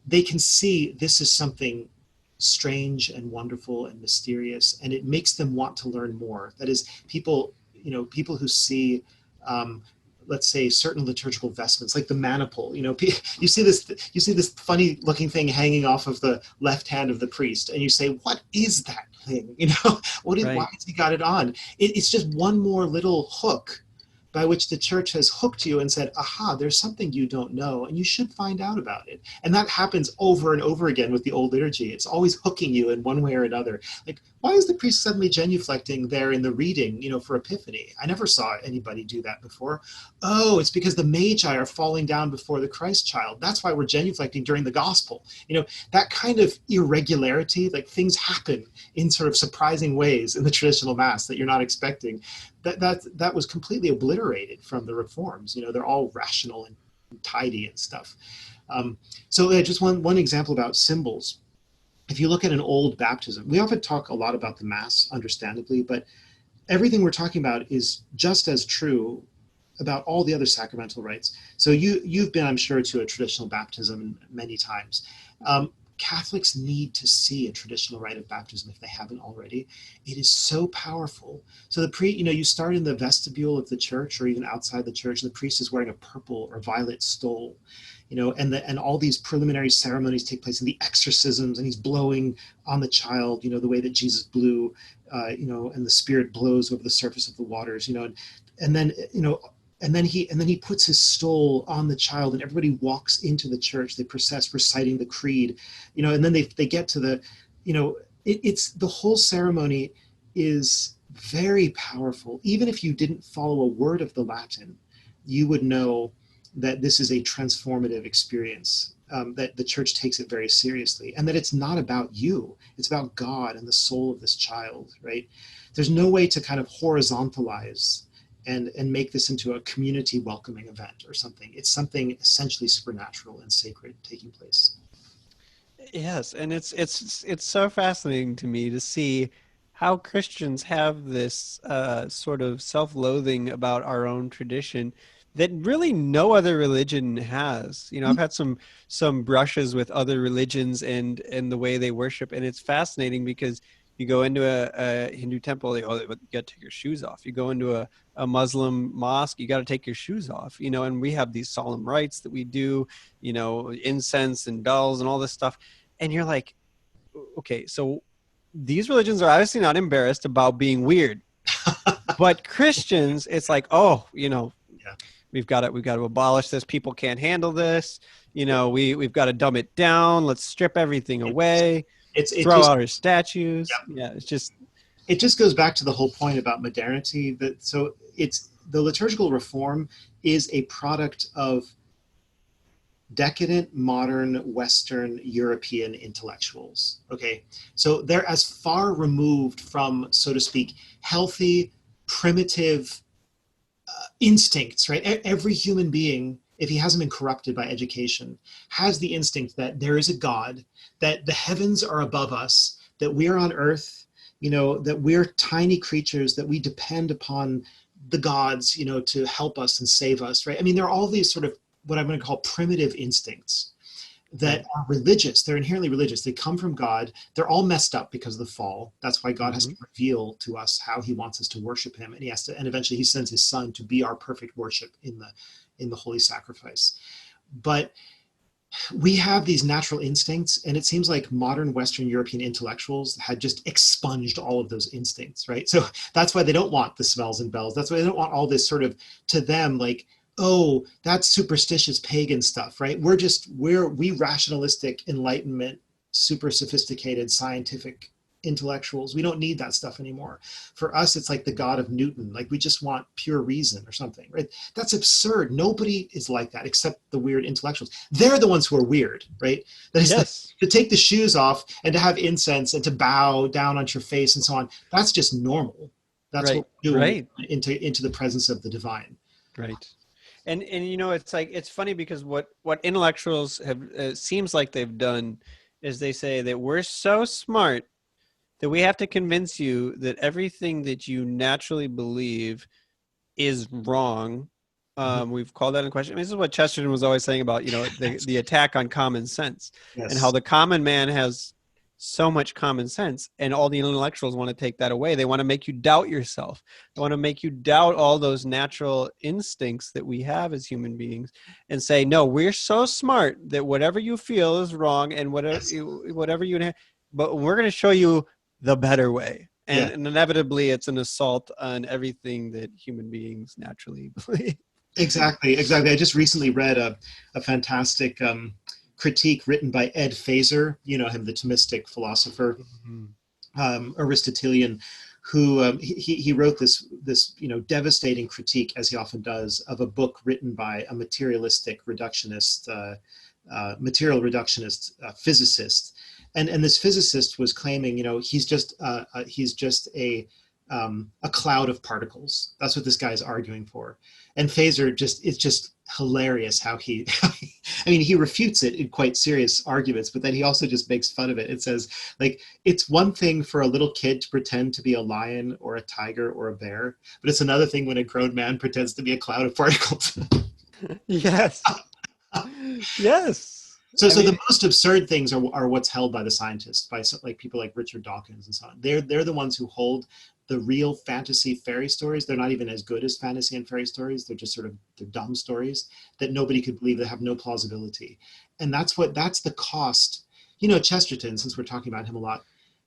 Speaker 2: They can see this is something strange and wonderful and mysterious, and it makes them want to learn more. That is, people who see, let's say, certain liturgical vestments like the maniple. You see this funny looking thing hanging off of the left hand of the priest, and you say, what is that thing? Why
Speaker 1: Right.
Speaker 2: has he got it on? It's just one more little hook by which the church has hooked you and said, aha, there's something you don't know, and you should find out about it. And that happens over and over again with the old liturgy. It's always hooking you in one way or another. Like, why is the priest suddenly genuflecting there in the reading, for Epiphany? I never saw anybody do that before. Oh, it's because the Magi are falling down before the Christ child. That's why we're genuflecting during the gospel. That kind of irregularity, like things happen in sort of surprising ways in the traditional Mass that you're not expecting. That was completely obliterated from the reforms. They're all rational and tidy and stuff. So just one example about symbols. If you look at an old baptism, we often talk a lot about the Mass, understandably, but everything we're talking about is just as true about all the other sacramental rites. So you've been, I'm sure, to a traditional baptism many times. Catholics need to see a traditional rite of baptism if they haven't already. It is so powerful. So you start in the vestibule of the church or even outside the church, and the priest is wearing a purple or violet stole, and all these preliminary ceremonies take place in the exorcisms, and he's blowing on the child, the way that Jesus blew, and the Spirit blows over the surface of the waters, and then, and then he puts his stole on the child, and everybody walks into the church. They process reciting the creed, and then they get to the, it's the whole ceremony is very powerful. Even if you didn't follow a word of the Latin, you would know that this is a transformative experience, that the church takes it very seriously, and that it's not about you. It's about God and the soul of this child, right? There's no way to kind of horizontalize and make this into a community welcoming event or something. It's something essentially supernatural and sacred taking place.
Speaker 1: Yes, and it's so fascinating to me to see how Christians have this sort of self-loathing about our own tradition that really no other religion has. You know, I've had some brushes with other religions and the way they worship, and it's fascinating because you go into a Hindu temple, you got to take your shoes off. You go into a Muslim mosque, you got to take your shoes off. You know, and we have these solemn rites that we do, you know, incense and bells and all this stuff, and you're like, okay, so these religions are obviously not embarrassed about being weird, but Christians, it's like, oh, you know,
Speaker 2: Yeah.
Speaker 1: we've got to abolish this. People can't handle this. You know, we've got to dumb it down. Let's strip everything
Speaker 2: It's
Speaker 1: away,
Speaker 2: it
Speaker 1: throw
Speaker 2: just
Speaker 1: out our statues.
Speaker 2: yeah,
Speaker 1: Yeah, it's just
Speaker 2: it just goes back to the whole point about modernity. That so it's the liturgical reform is a product of decadent modern Western European intellectuals. Okay, so they're as far removed from, so to speak, healthy primitive instincts, right? Every human being, if he hasn't been corrupted by education, has the instinct that there is a God, that the heavens are above us, that we're on earth, you know, that we're tiny creatures, that we depend upon the gods, you know, to help us and save us, right? I mean, there are all these sort of what I'm going to call primitive instincts that
Speaker 1: right.
Speaker 2: are religious. They're inherently religious. They come from God. They're all messed up because of the fall. That's why God has
Speaker 1: Hmm.
Speaker 2: to reveal to us how he wants us to worship him. And he has to, and eventually he sends his son to be our perfect worship in the holy sacrifice. But we have these natural instincts, and it seems like modern Western European intellectuals had just expunged all of those instincts, right? So that's why they don't want the smells and bells. That's why they don't want all this sort of, to them, like, oh, that's superstitious pagan stuff, right? We rationalistic enlightenment, super sophisticated scientific intellectuals, we don't need that stuff anymore. For us, it's like the God of Newton, like we just want pure reason or something, right? That's absurd. Nobody is like that except the weird intellectuals. They're the ones who are weird, right? That is like
Speaker 1: Yes.
Speaker 2: to take the shoes off and to have incense and to bow down on your face and so on. That's just normal. That's what
Speaker 1: Right.
Speaker 2: we do when we
Speaker 1: Right.
Speaker 2: into the presence of the divine.
Speaker 1: Right. And you know, it's like it's funny because what intellectuals have seems like they've done is they say that we're so smart that we have to convince you that everything that you naturally believe is wrong. We've called that in question. I mean, this is what Chesterton was always saying about, you know, the attack on common sense and how
Speaker 2: Yes.
Speaker 1: the common man has so much common sense, and all the intellectuals want to take that away. They want to make you doubt yourself. They want to make you doubt all those natural instincts that we have as human beings, and say, no, we're so smart that whatever you feel is wrong, and
Speaker 2: Yes.
Speaker 1: whatever you, but we're going to show you the better way.
Speaker 2: Yeah.
Speaker 1: And inevitably, it's an assault on everything that human beings naturally believe.
Speaker 2: Exactly. Exactly. I just recently read a fantastic critique written by Ed Feser. You know him, the Thomistic philosopher,
Speaker 1: Mhm.
Speaker 2: Aristotelian, who he wrote this devastating critique, as he often does, of a book written by a materialistic reductionist, material reductionist physicist, and this physicist was claiming, he's just a cloud of particles. That's what this guy is arguing for. And Phaser it's just hilarious how he, I mean, he refutes it in quite serious arguments, but then he also just makes fun of it. It says, like, it's one thing for a little kid to pretend to be a lion or a tiger or a bear, but it's another thing when a grown man pretends to be a cloud of particles.
Speaker 1: Yes. Yes. I
Speaker 2: So the
Speaker 1: mean,
Speaker 2: most absurd things are what's held by the scientists, by like people like Richard Dawkins and so on. They're the ones who hold the real fantasy fairy stories. They're not even as good as fantasy and fairy stories. They're just sort of they're dumb stories that nobody could believe, that have no plausibility. And that's the cost. You know, Chesterton, since we're talking about him a lot,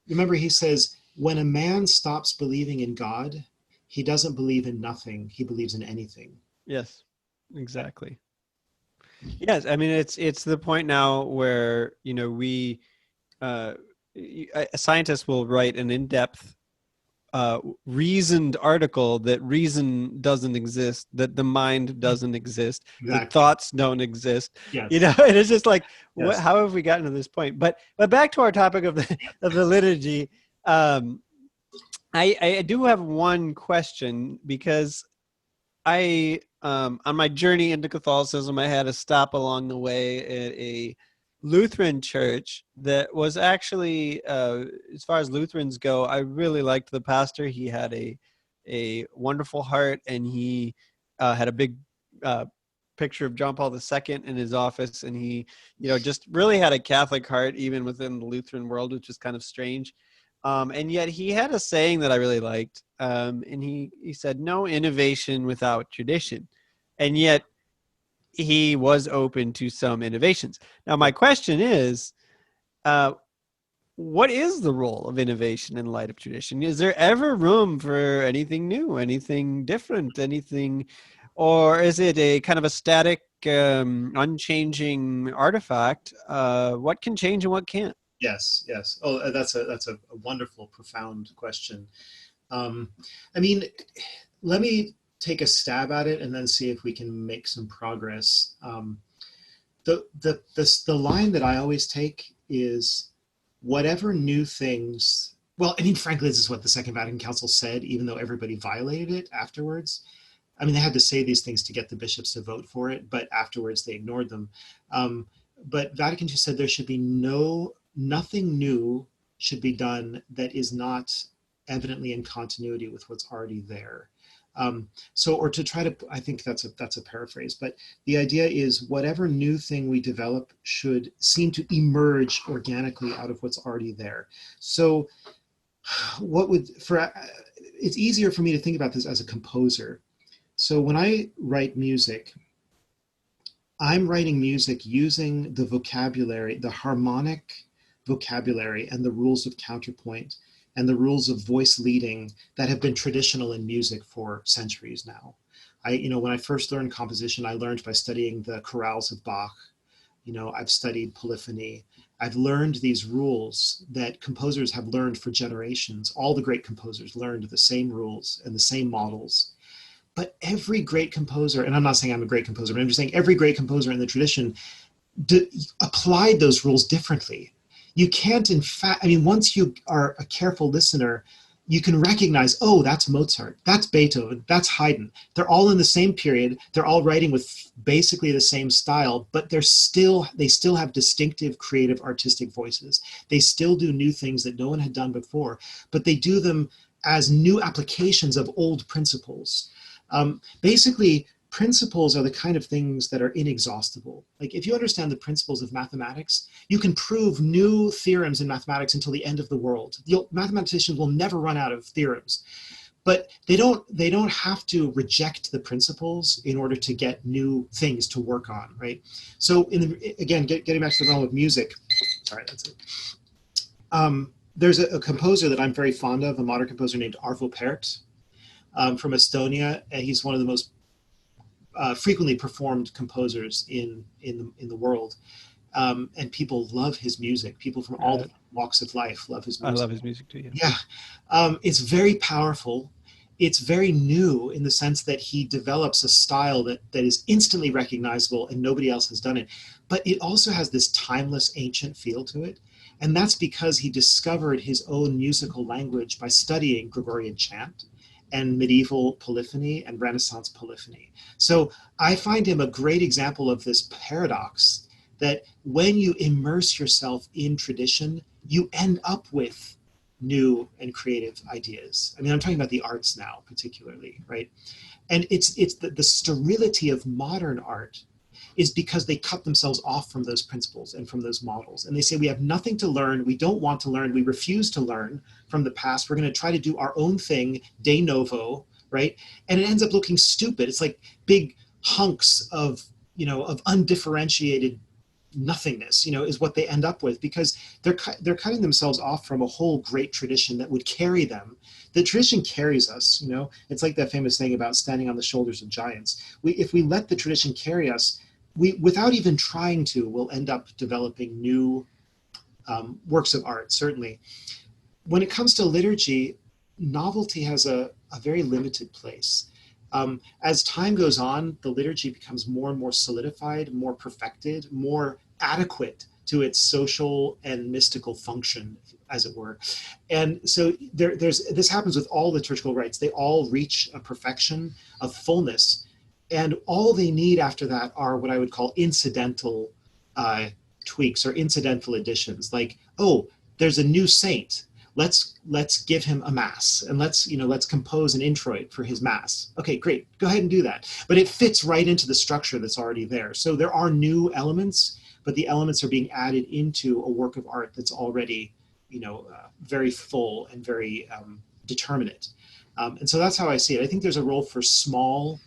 Speaker 2: remember he says, when a man stops believing in God, he doesn't believe in nothing. He believes in anything.
Speaker 1: yes, exactly. Yes, I mean it's the point now where, you know, we uh a scientist will write an in-depth reasoned article that reason doesn't exist, that the mind doesn't exist, that
Speaker 2: Exactly.
Speaker 1: thoughts don't exist. You
Speaker 2: Yes.
Speaker 1: know, and it's just like, what?
Speaker 2: Yes.
Speaker 1: How have we gotten to this point? But back to our topic of the liturgy. Um, I do have one question because I on my journey into Catholicism, I had a stop along the way at a Lutheran church that was actually, as far as Lutherans go, I really liked the pastor. He had a wonderful heart, and he had a big uh, picture of John Paul II in his office, and he, just really had a Catholic heart, even within the Lutheran world, which is kind of strange. And yet he had a saying that I really liked. And he said, no innovation without tradition. And yet he was open to some innovations. Now, my
Speaker 2: Right.
Speaker 1: question is, uh, what is the role of innovation in light of tradition? Is there ever room for anything new, anything different, anything, or is it a kind of a static, unchanging artifact? What can change and what can't?
Speaker 2: Yes, yes. Oh, that's a wonderful, profound question. Um, I mean, let me take a stab at it and then see if we can make some progress. The line that I always take is whatever new things. Well, I mean, frankly, this is what the Second Vatican Council said, even though everybody violated it afterwards. I mean, they had to say these things to get the bishops to vote for it, but afterwards they ignored them. Um, but Vatican II said there should be nothing new should be done that is not evidently in continuity with what's already there. Or to try to, I think that's a paraphrase, but the idea is whatever new thing we develop should seem to emerge organically out of what's already there. So, what would for it's easier for me to think about this as a composer. So when I write music, I'm writing music using the vocabulary, the harmonic vocabulary, and the rules of counterpoint and the rules of voice leading that have been traditional in music for centuries now. When I first learned composition, I learned by studying the chorales of Bach. I've studied polyphony. I've learned these rules that composers have learned for generations. All the great composers learned the same rules and the same models. But every great composer, and I'm not saying I'm a great composer, but I'm just saying every great composer in the tradition applied those rules differently. You can't, in fact, I mean, once you are a careful listener, you can recognize, oh, that's Mozart, that's Beethoven, that's Haydn. They're all in the same period. They're all writing with basically the same style, but they still have distinctive creative artistic voices. They still do new things that no one had done before, but they do them as new applications of old principles. Basically, principles are the kind of things that are inexhaustible. Like if you understand the principles of mathematics, you can prove new theorems in mathematics until the end of the world. Mathematicians will never run out of theorems, but they don't have to reject the principles in order to get new things to work on, right? So again, getting back to the realm of music, sorry, that's it. There's a composer that I'm very fond of, a modern composer named Arvo Pärt. From Estonia, and he's one of the most frequently performed composers in the world, and people love his music. People from all different walks of life love his
Speaker 1: I
Speaker 2: music.
Speaker 1: love his music too. Yeah.
Speaker 2: Yeah, it's very powerful. It's very new in the sense that he develops a style that is instantly recognizable and nobody else has done it. But it also has this timeless, ancient feel to it. And that's because he discovered his own musical language by studying Gregorian chant and medieval polyphony and Renaissance polyphony. So I find him a great example of this paradox that when you immerse yourself in tradition, you end up with new and creative ideas. I mean, I'm talking about the arts now, particularly, right? And it's the sterility of modern art is because they cut themselves off from those principles and from those models. And they say, we have nothing to learn. We don't want to learn. We refuse to learn from the past. We're going to try to do our own thing de novo, right? And it ends up looking stupid. It's like big hunks of undifferentiated nothingness, is what they end up with, because they're cutting themselves off from a whole great tradition that would carry them. The tradition carries us, It's like that famous thing about standing on the shoulders of giants. If we let the tradition carry us, we, without even trying to, will end up developing new works of art, certainly. When it comes to liturgy, novelty has a very limited place. As time goes on, the liturgy becomes more and more solidified, more perfected, more adequate to its social and mystical function, as it were. And so there's this happens with all liturgical rites. They all reach a perfection of fullness, and all they need after that are what I would call incidental uh, tweaks or incidental additions. Like, oh, there's a new saint. Let's give him a mass, and let's compose an introit for his mass. Okay, great, go ahead and do that. But it fits right into the structure that's already there. So there are new elements, but the elements are being added into a work of art that's already very full and very determinate. And so that's how I see it. I think there's a role for small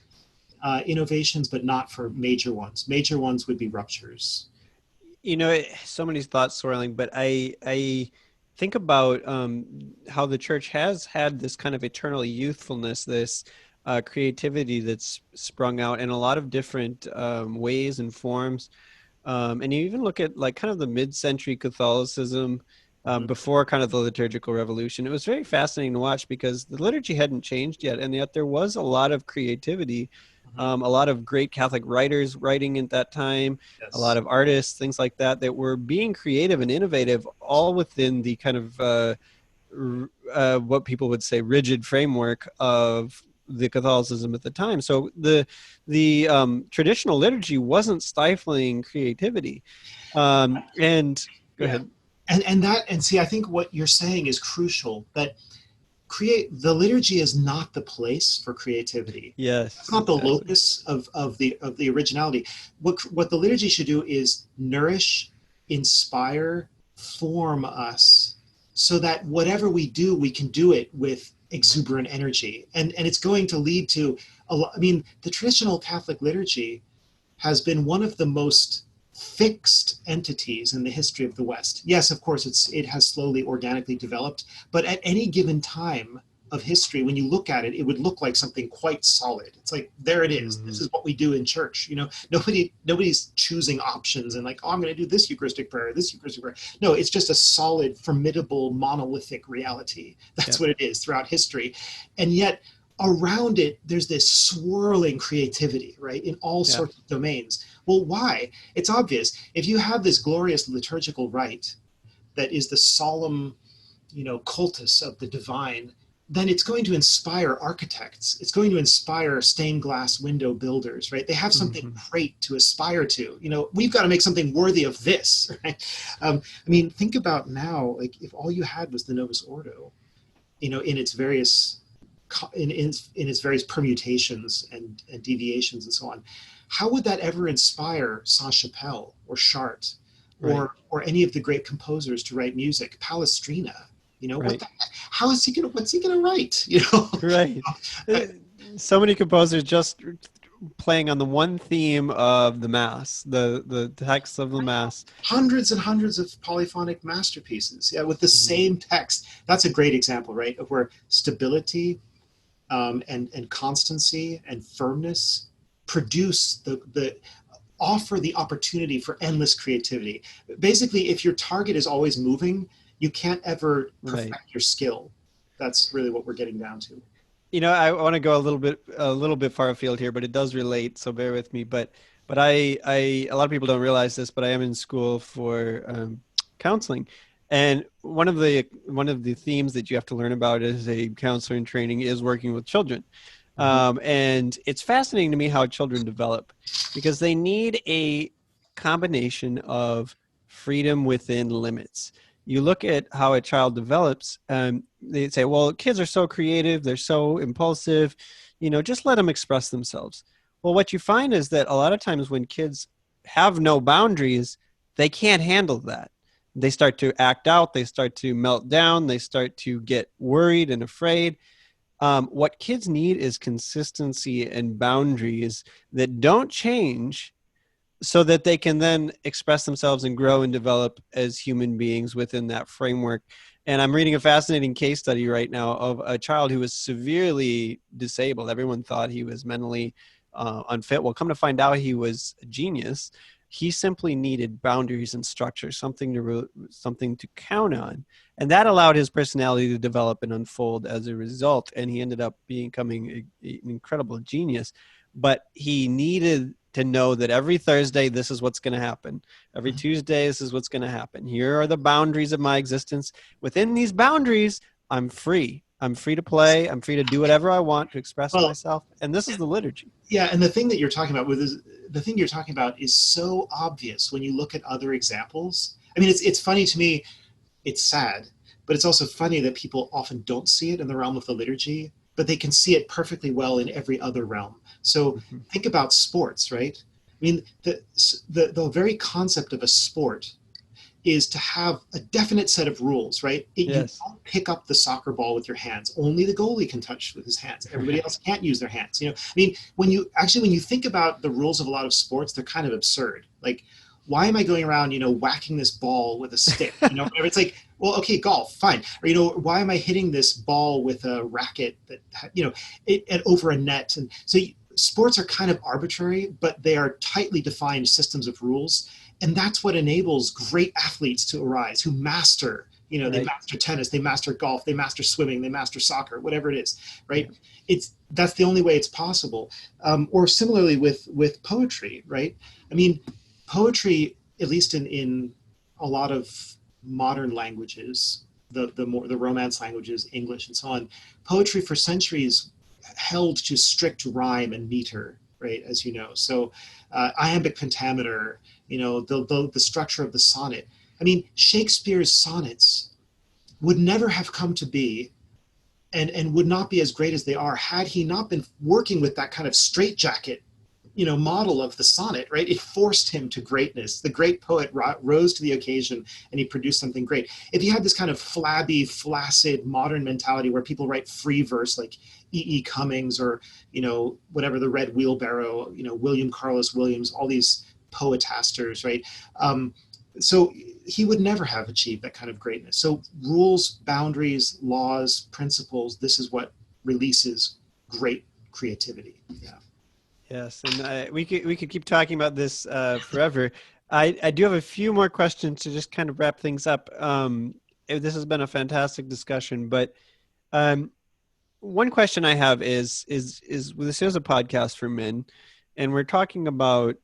Speaker 2: innovations, but not for major ones. Major ones would be ruptures.
Speaker 1: So many thoughts swirling, but I think about how the church has had this kind of eternal youthfulness, this creativity that's sprung out in a lot of different ways and forms. And you even look at like kind of the mid-century Catholicism
Speaker 2: Mhm.
Speaker 1: before kind of the liturgical revolution. It was very fascinating to watch because the liturgy hadn't changed yet, and yet there was a lot of creativity,
Speaker 2: Mhm.
Speaker 1: a lot of great Catholic writers writing at that time, a lot
Speaker 2: Yes.
Speaker 1: of artists, things like that, that were being creative and innovative, all within the kind of what people would say rigid framework of the Catholicism at the time. So the traditional liturgy wasn't stifling creativity. And go
Speaker 2: Yeah.
Speaker 1: ahead.
Speaker 2: And see, I think what you're saying is crucial. That create the liturgy is not the place for creativity. It's
Speaker 1: Yes,
Speaker 2: not the
Speaker 1: exactly.
Speaker 2: locus of the originality. What the liturgy should do is nourish, inspire, form us, so that whatever we do, we can do it with exuberant energy, and it's going to lead to a lot. I mean, the traditional Catholic liturgy has been one of the most fixed entities in the history of the West. Yes, of course, it has slowly organically developed, but at any given time of history, when you look at it, it would look like something quite solid. It's like, there it is. This
Speaker 1: Mhm.
Speaker 2: is what we do in church. Nobody's choosing options and like, oh, I'm going to do this Eucharistic prayer, this Eucharistic prayer. No, it's just a solid, formidable, monolithic reality. That's
Speaker 1: Yeah.
Speaker 2: what it is throughout history, and yet around it, there's this swirling creativity, right, in all
Speaker 1: Yeah.
Speaker 2: sorts of domains. Well, why? It's obvious. If you have this glorious liturgical rite that is the solemn, cultus of the divine, then it's going to inspire architects. It's going to inspire stained glass window builders, right? They have something
Speaker 1: Mhm.
Speaker 2: great to aspire to. We've got to make something worthy of this, right? I mean, think about now, like if all you had was the Novus Ordo, in its various in its various permutations and deviations and so on, how would that ever inspire Saint-Chapelle or Chartres
Speaker 1: Right.
Speaker 2: or any of the great composers to write music? Palestrina, what
Speaker 1: Right.
Speaker 2: the how is he gonna what's he gonna write?
Speaker 1: Right. Uh, So many composers just playing on the one theme of the mass, the text of the mass.
Speaker 2: Hundreds and hundreds of polyphonic masterpieces, yeah, with the
Speaker 1: Mhm.
Speaker 2: same text. That's a great example, right, of where stability and constancy and firmness produce the offer the opportunity for endless creativity. Basically, if your target is always moving, you can't ever
Speaker 1: Right.
Speaker 2: perfect your skill. That's really what we're getting down to.
Speaker 1: I want to go a little bit far afield here, but it does relate, so bear with me. But a lot of people don't realize this, but I am in school for counseling, and one of the themes that you have to learn about as a counselor in training is working with children.
Speaker 2: Mhm.
Speaker 1: And it's fascinating to me how children develop because they need a combination of freedom within limits. You look at how a child develops, they say, well, kids are so creative, they're so impulsive, just let them express themselves. Well, what you find is that a lot of times when kids have no boundaries, they can't handle that. They start to act out, they start to melt down, they start to get worried and afraid. What kids need is consistency and boundaries that don't change so that they can then express themselves and grow and develop as human beings within that framework. And I'm reading a fascinating case study right now of a child who was severely disabled. Everyone thought he was mentally unfit. Well, come to find out, he was a genius. He simply needed boundaries and structure, something to count on, and that allowed his personality to develop and unfold as a result. And he ended up becoming an incredible genius. But he needed to know that every Thursday, this is what's going to happen. Every Tuesday, this is what's going to happen. Here are the boundaries of my existence. Within these boundaries, I'm free. I'm free to play. I'm free to do whatever I want to express
Speaker 2: Well,
Speaker 1: myself. And this is the liturgy.
Speaker 2: yeah, and the thing that you're talking about the thing you're talking about is so obvious when you look at other examples. I mean, it's funny to me. It's sad, but it's also funny that people often don't see it in the realm of the liturgy, but they can see it perfectly well in every other realm. So
Speaker 1: Mhm.
Speaker 2: think about sports, right? I mean, the very concept of a sport is to have a definite set of rules, right? You
Speaker 1: Yes.
Speaker 2: don't pick up the soccer ball with your hands. Only the goalie can touch with his hands. Everybody else can't use their hands. I mean, when you think about the rules of a lot of sports, they're kind of absurd. Like, why am I going around, whacking this ball with a stick? It's like, well, okay, golf, fine. Or, why am I hitting this ball with a racket that, and over a net? And so sports are kind of arbitrary, but they are tightly defined systems of rules. And that's what enables great athletes to arise who master, they
Speaker 1: Right.
Speaker 2: master tennis, they master golf, they master swimming, they master soccer, whatever it is,
Speaker 1: Yeah.
Speaker 2: right? That's the only way it's possible. Or similarly with poetry, right? I mean, poetry, at least in a lot of modern languages, the Romance languages, English and so on, poetry for centuries held to strict rhyme and meter, right? As you know, so iambic pentameter, the structure of the sonnet. I mean, Shakespeare's sonnets would never have come to be and would not be as great as they are had he not been working with that kind of straitjacket model of the sonnet, right? It forced him to greatness. The great poet rose to the occasion and he produced something great. If you had this kind of flabby, flaccid modern mentality where people write free verse like E. Cummings or, whatever, the Red Wheelbarrow, William Carlos Williams, all these poetasters, right? So he would never have achieved that kind of greatness. So rules, boundaries, laws, principles, this is what releases great creativity. Yeah.
Speaker 1: Yes, and we could keep talking about this forever. I do have a few more questions to just kind of wrap things up. This has been a fantastic discussion, but um, one question I have is this is a podcast for men, and we're talking about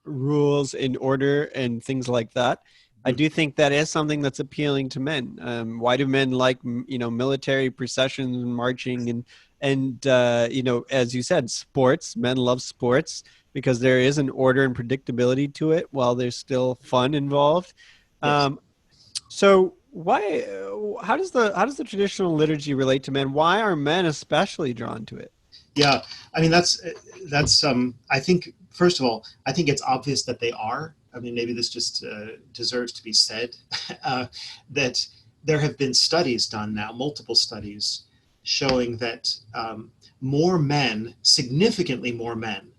Speaker 1: rules and order and things like that. I do think that is something that's appealing to men. Why do men like military processions and marching and as you said, sports? Men love sports because there is an order and predictability to it, while there's still fun involved.
Speaker 2: Yes.
Speaker 1: Um, so why? How does the traditional liturgy relate to men? Why are men especially drawn to it?
Speaker 2: Yeah, I mean that's I think first of all, I think it's obvious that they are. I mean, maybe this just deserves to be said uh, that there have been studies done now, multiple studies showing that more men, significantly more men,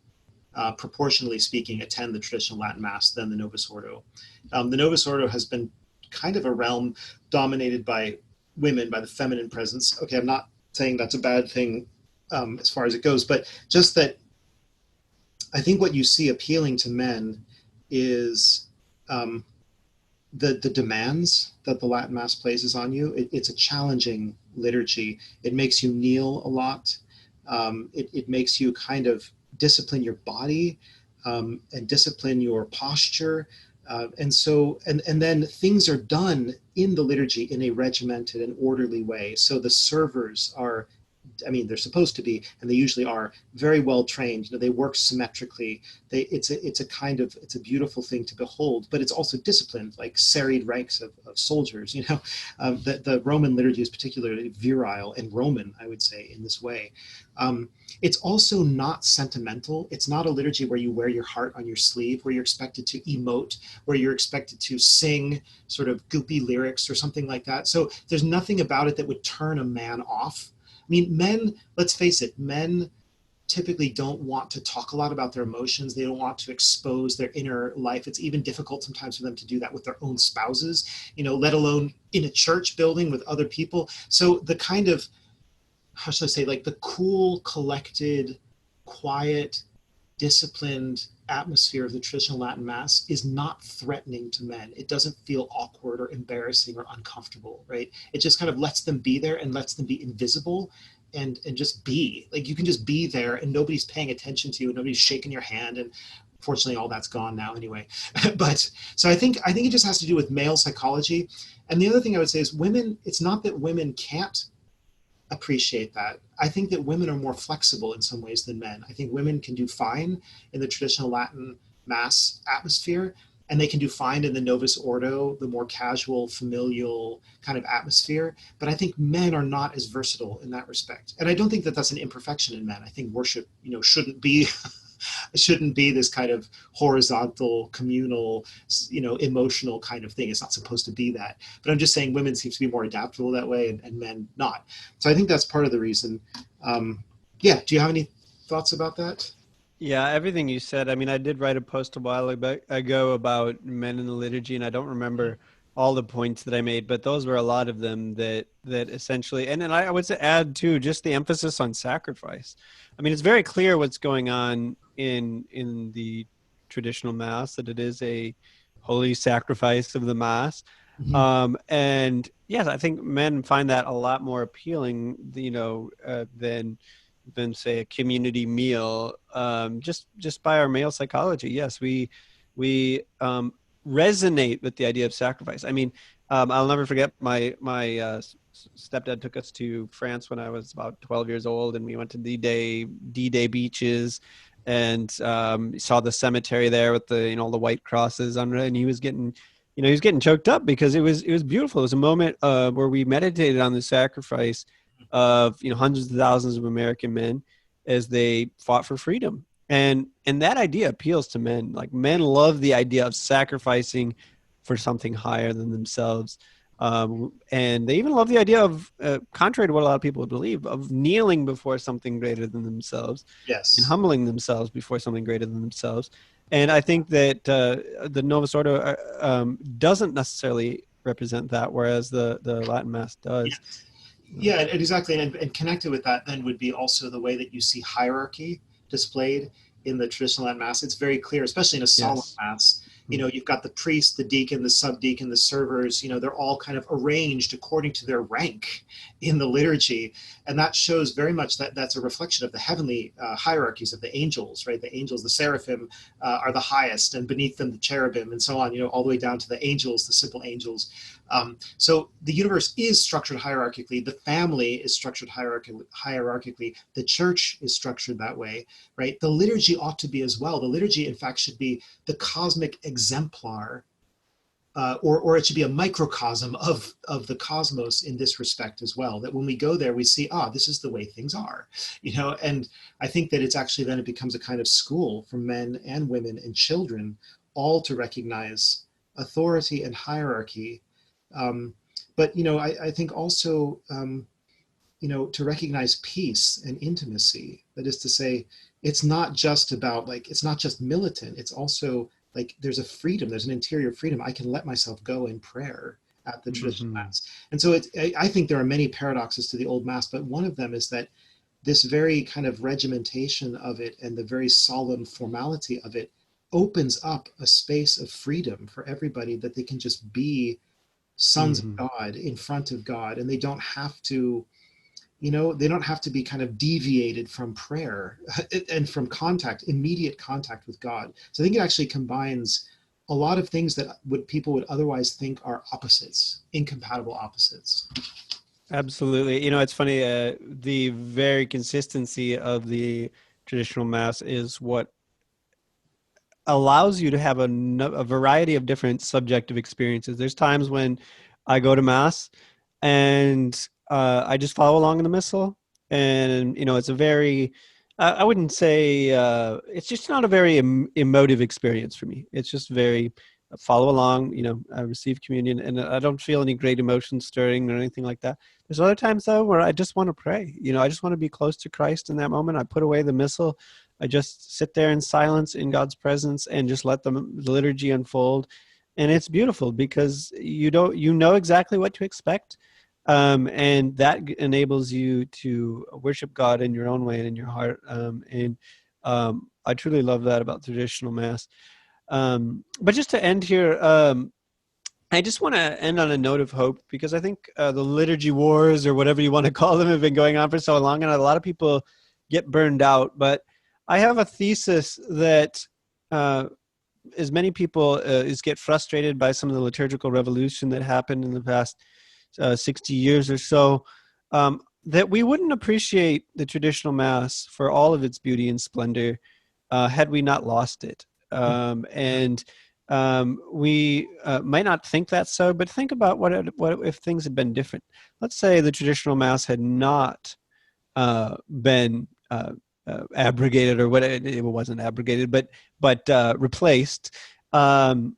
Speaker 2: proportionally speaking, attend the traditional Latin Mass than the Novus Ordo. The Novus Ordo has been kind of a realm dominated by women, by the feminine presence. Okay, I'm not saying that's a bad thing as far as it goes, but just that I think what you see appealing to men is um, the demands that the Latin Mass places on you. It's a challenging liturgy. It makes you kneel a lot. It makes you kind of discipline your body and discipline your posture. And then things are done in the liturgy in a regimented and orderly way. So the servers are, I mean, they're supposed to be, and they usually are, very well trained. They work symmetrically. It's a beautiful thing to behold, but it's also disciplined, like serried ranks of soldiers. The Roman liturgy is particularly virile and Roman, I would say, in this way. It's also not sentimental. It's not a liturgy where you wear your heart on your sleeve, where you're expected to emote, where you're expected to sing sort of goopy lyrics or something like that. So there's nothing about it that would turn a man off. I mean, men, let's face it, men typically don't want to talk a lot about their emotions. They don't want to expose their inner life. It's even difficult sometimes for them to do that with their own spouses, let alone in a church building with other people. So the kind of, how should I say, like the cool, collected, quiet, disciplined atmosphere of the traditional Latin Mass is not threatening to men. It doesn't feel awkward or embarrassing or uncomfortable, right? It just kind of lets them be there and lets them be invisible and just be. Like you can just be there and nobody's paying attention to you, and nobody's shaking your hand. And fortunately all that's gone now anyway. But so I think it just has to do with male psychology. And the other thing I would say is women, it's not that women can't appreciate that. I think that women are more flexible in some ways than men. I think women can do fine in the traditional Latin mass atmosphere, and they can do fine in the Novus Ordo, the more casual, familial kind of atmosphere. But I think men are not as versatile in that respect. And I don't think that that's an imperfection in men. I think worship, shouldn't be it shouldn't be this kind of horizontal, communal, emotional kind of thing. It's not supposed to be that. But I'm just saying women seem to be more adaptable that way, and men not. So I think that's part of the reason. Yeah. Do you have any thoughts about that?
Speaker 1: Yeah, everything you said. I mean, I did write a post a while ago about men in the liturgy, and I don't remember all the points that I made, but those were a lot of them that essentially, and then I would say add too, just the emphasis on sacrifice. I mean, it's very clear what's going on in the traditional mass, that it is a holy sacrifice of the mass.
Speaker 2: Mm-hmm.
Speaker 1: And yes, I think men find that a lot more appealing, than say a community meal. Just by our male psychology, yes, we resonate with the idea of sacrifice. I mean, I'll never forget my stepdad took us to France when I was about 12 years old, and we went to D-Day beaches, and saw the cemetery there with the the white crosses on it, and he was getting choked up because it was beautiful. It was a moment where we meditated on the sacrifice of hundreds of thousands of American men as they fought for freedom. And that idea appeals to men. Like, men love the idea of sacrificing for something higher than themselves. And they even love the idea of, contrary to what a lot of people would believe, of kneeling before something greater than themselves and
Speaker 2: Yes.
Speaker 1: humbling themselves before something greater than themselves. And I think that the Novus Ordo doesn't necessarily represent that, whereas the Latin Mass does.
Speaker 2: Yeah, and exactly. And connected with that then would be also the way that you see hierarchy displayed in the traditional Latin Mass. It's very clear, especially in a solemn
Speaker 1: Yes.
Speaker 2: Mass. You've got the priest, the deacon, the subdeacon, the servers, they're all kind of arranged according to their rank in the liturgy. And that shows very much that that's a reflection of the heavenly hierarchies of the angels, right? The angels, the seraphim are the highest, and beneath them, the cherubim, and so on, all the way down to the angels, the simple angels. So the universe is structured hierarchically. The family is structured hierarchically. The church is structured that way, right? The liturgy ought to be as well. The liturgy, in fact, should be the cosmic exemplar, or it should be a microcosm of the cosmos in this respect as well. That when we go there, we see, this is the way things are, And I think that it's actually then it becomes a kind of school for men and women and children, all to recognize authority and hierarchy. um, but I think also to recognize peace and intimacy. That is to say, it's not just about it's not just militant. It's also like there's a freedom, there's an interior freedom. I can let myself go in prayer at the traditional
Speaker 1: Mm-hmm.
Speaker 2: mass. And so I think there are many paradoxes to the old mass, but one of them is that this very kind of regimentation of it and the very solemn formality of it opens up a space of freedom for everybody, that they can just be sons of
Speaker 1: Mm-hmm.
Speaker 2: God in front of God, and they don't have to be kind of deviated from prayer and from immediate contact with God. So I think it actually combines a lot of things that people would otherwise think are opposites, incompatible opposites.
Speaker 1: Absolutely. It's funny. The very consistency of the traditional mass is what allows you to have a variety of different subjective experiences. There's times when I go to mass and I just follow along in the missal, and it's a very, I wouldn't say, it's just not a very emotive experience for me. It's just very follow along. I receive communion, and I don't feel any great emotion stirring or anything like that. There's other times though where I just want to pray. I just want to be close to Christ in that moment. I put away the missal. I just sit there in silence in God's presence and just let the liturgy unfold. And it's beautiful because you know exactly what to expect. And that enables you to worship God in your own way and in your heart. And I truly love that about traditional mass. But just to end here, I just want to end on a note of hope, because I think the liturgy wars, or whatever you want to call them, have been going on for so long, and a lot of people get burned out. But I have a thesis that uh, as many people is get frustrated by some of the liturgical revolution that happened in the past 60 years or so, that we wouldn't appreciate the traditional Mass for all of its beauty and splendor had we not lost it. And we might not think that so, but think about what if things had been different. Let's say the traditional Mass had not been abrogated, or what, it wasn't abrogated, but replaced. Um,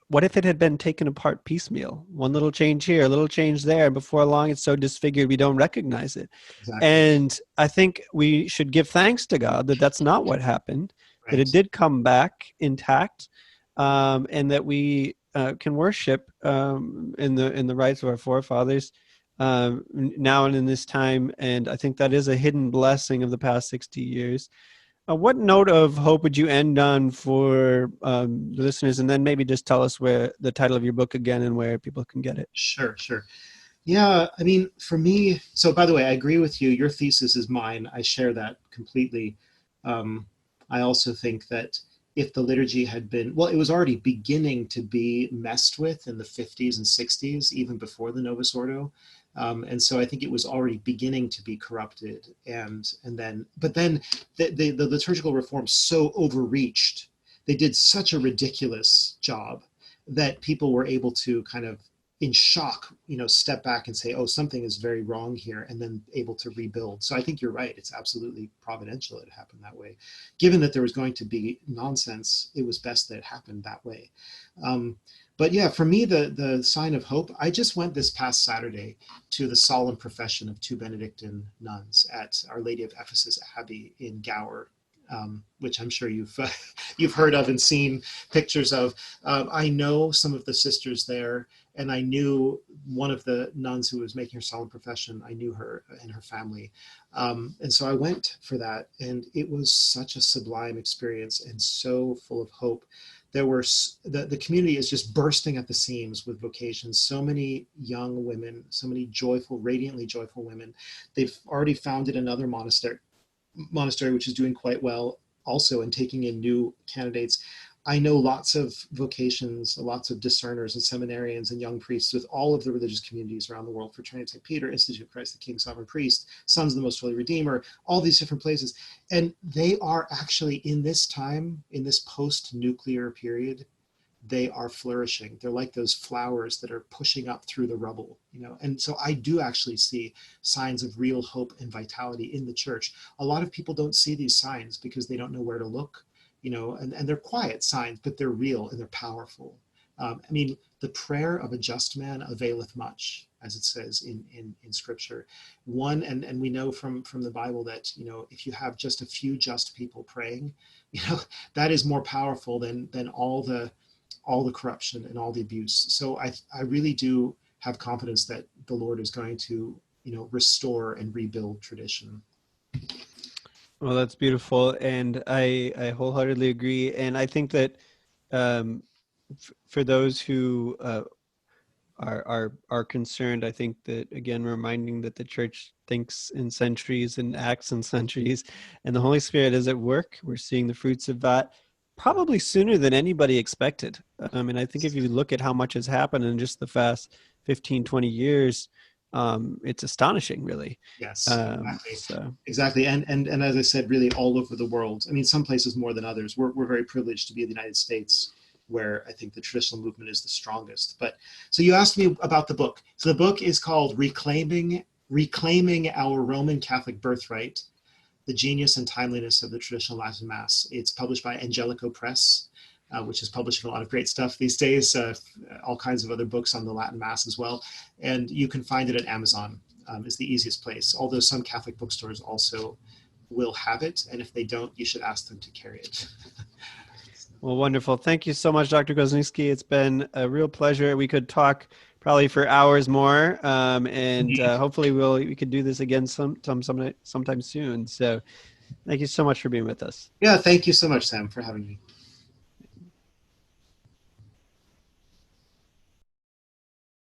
Speaker 1: what if it had been taken apart piecemeal? One little change here, a little change there, and before long it's so disfigured we don't recognize it.
Speaker 2: Exactly.
Speaker 1: And I think we should give thanks to God that that's not what happened, that it
Speaker 2: Right.
Speaker 1: did come back intact, and that we can worship in the rites of our forefathers now and in this time. And I think that is a hidden blessing of the past 60 years. What note of hope would you end on for the listeners? And then maybe just tell us where the title of your book again and where people can get it.
Speaker 2: Sure, sure. Yeah, I mean, for me, so by the way, I agree with you. Your thesis is mine. I share that completely. Um, I also think that if the liturgy had been, well, it was already beginning to be messed with in the 50s and 60s, even before the Novus Ordo. And so I think it was already beginning to be corrupted. But then the liturgical reforms so overreached, they did such a ridiculous job that people were able to kind of in shock, step back and say, oh, something is very wrong here, and then able to rebuild. So I think you're right. It's absolutely providential it happened that way. Given that there was going to be nonsense, it was best that it happened that way. But yeah, for me, the sign of hope, I just went this past Saturday to the solemn profession of two Benedictine nuns at Our Lady of Ephesus Abbey in Gower, which I'm sure you've heard of and seen pictures of. I know some of the sisters there, and I knew one of the nuns who was making her solemn profession. I knew her and her family, and so I went for that, and it was such a sublime experience and so full of hope. There were the community is just bursting at the seams with vocations. So many young women, so many joyful, radiantly joyful women. They've already founded another monastery, which is doing quite well also, and taking in new candidates. I know lots of vocations, lots of discerners and seminarians and young priests with all of the religious communities around the world, Fraternity of St. Peter, Institute of Christ the King, Sovereign Priest, Sons of the Most Holy Redeemer, all these different places. And they are actually in this time, in this post-nuclear period, they are flourishing. They're like those flowers that are pushing up through the rubble. And so I do actually see signs of real hope and vitality in the church. A lot of people don't see these signs because they don't know where to look, and they're quiet signs, but they're real and they're powerful. I mean, the prayer of a just man availeth much, as it says in scripture. And we know from the Bible that, if you have just a few just people praying, that is more powerful than all the corruption and all the abuse. So I really do have confidence that the Lord is going to, restore and rebuild tradition.
Speaker 1: Well, that's beautiful. And I wholeheartedly agree. And I think that um, for those who are concerned, I think that, again, reminding that the church thinks in centuries and acts in centuries, and the Holy Spirit is at work. We're seeing the fruits of that probably sooner than anybody expected. And I think if you look at how much has happened in just the past 15, 20 years, it's astonishing, really.
Speaker 2: Yes, exactly.
Speaker 1: So
Speaker 2: Exactly. And as I said, really all over the world. I mean, some places more than others. We're very privileged to be in the United States, where I think the traditional movement is the strongest. But so you asked me about the book. So the book is called Reclaiming Our Roman Catholic Birthright, The Genius and Timeliness of the Traditional Latin Mass. It's published by Angelico Press, which is publishing a lot of great stuff these days, all kinds of other books on the Latin Mass as well. And you can find it at Amazon, is the easiest place, although some Catholic bookstores also will have it. And if they don't, you should ask them to carry it.
Speaker 1: well, wonderful. Thank you so much, Dr. Kwasniewski. It's been a real pleasure. We could talk probably for hours more, and hopefully we could do this again sometime soon. So thank you so much for being with us.
Speaker 2: Yeah, thank you so much, Sam, for having me.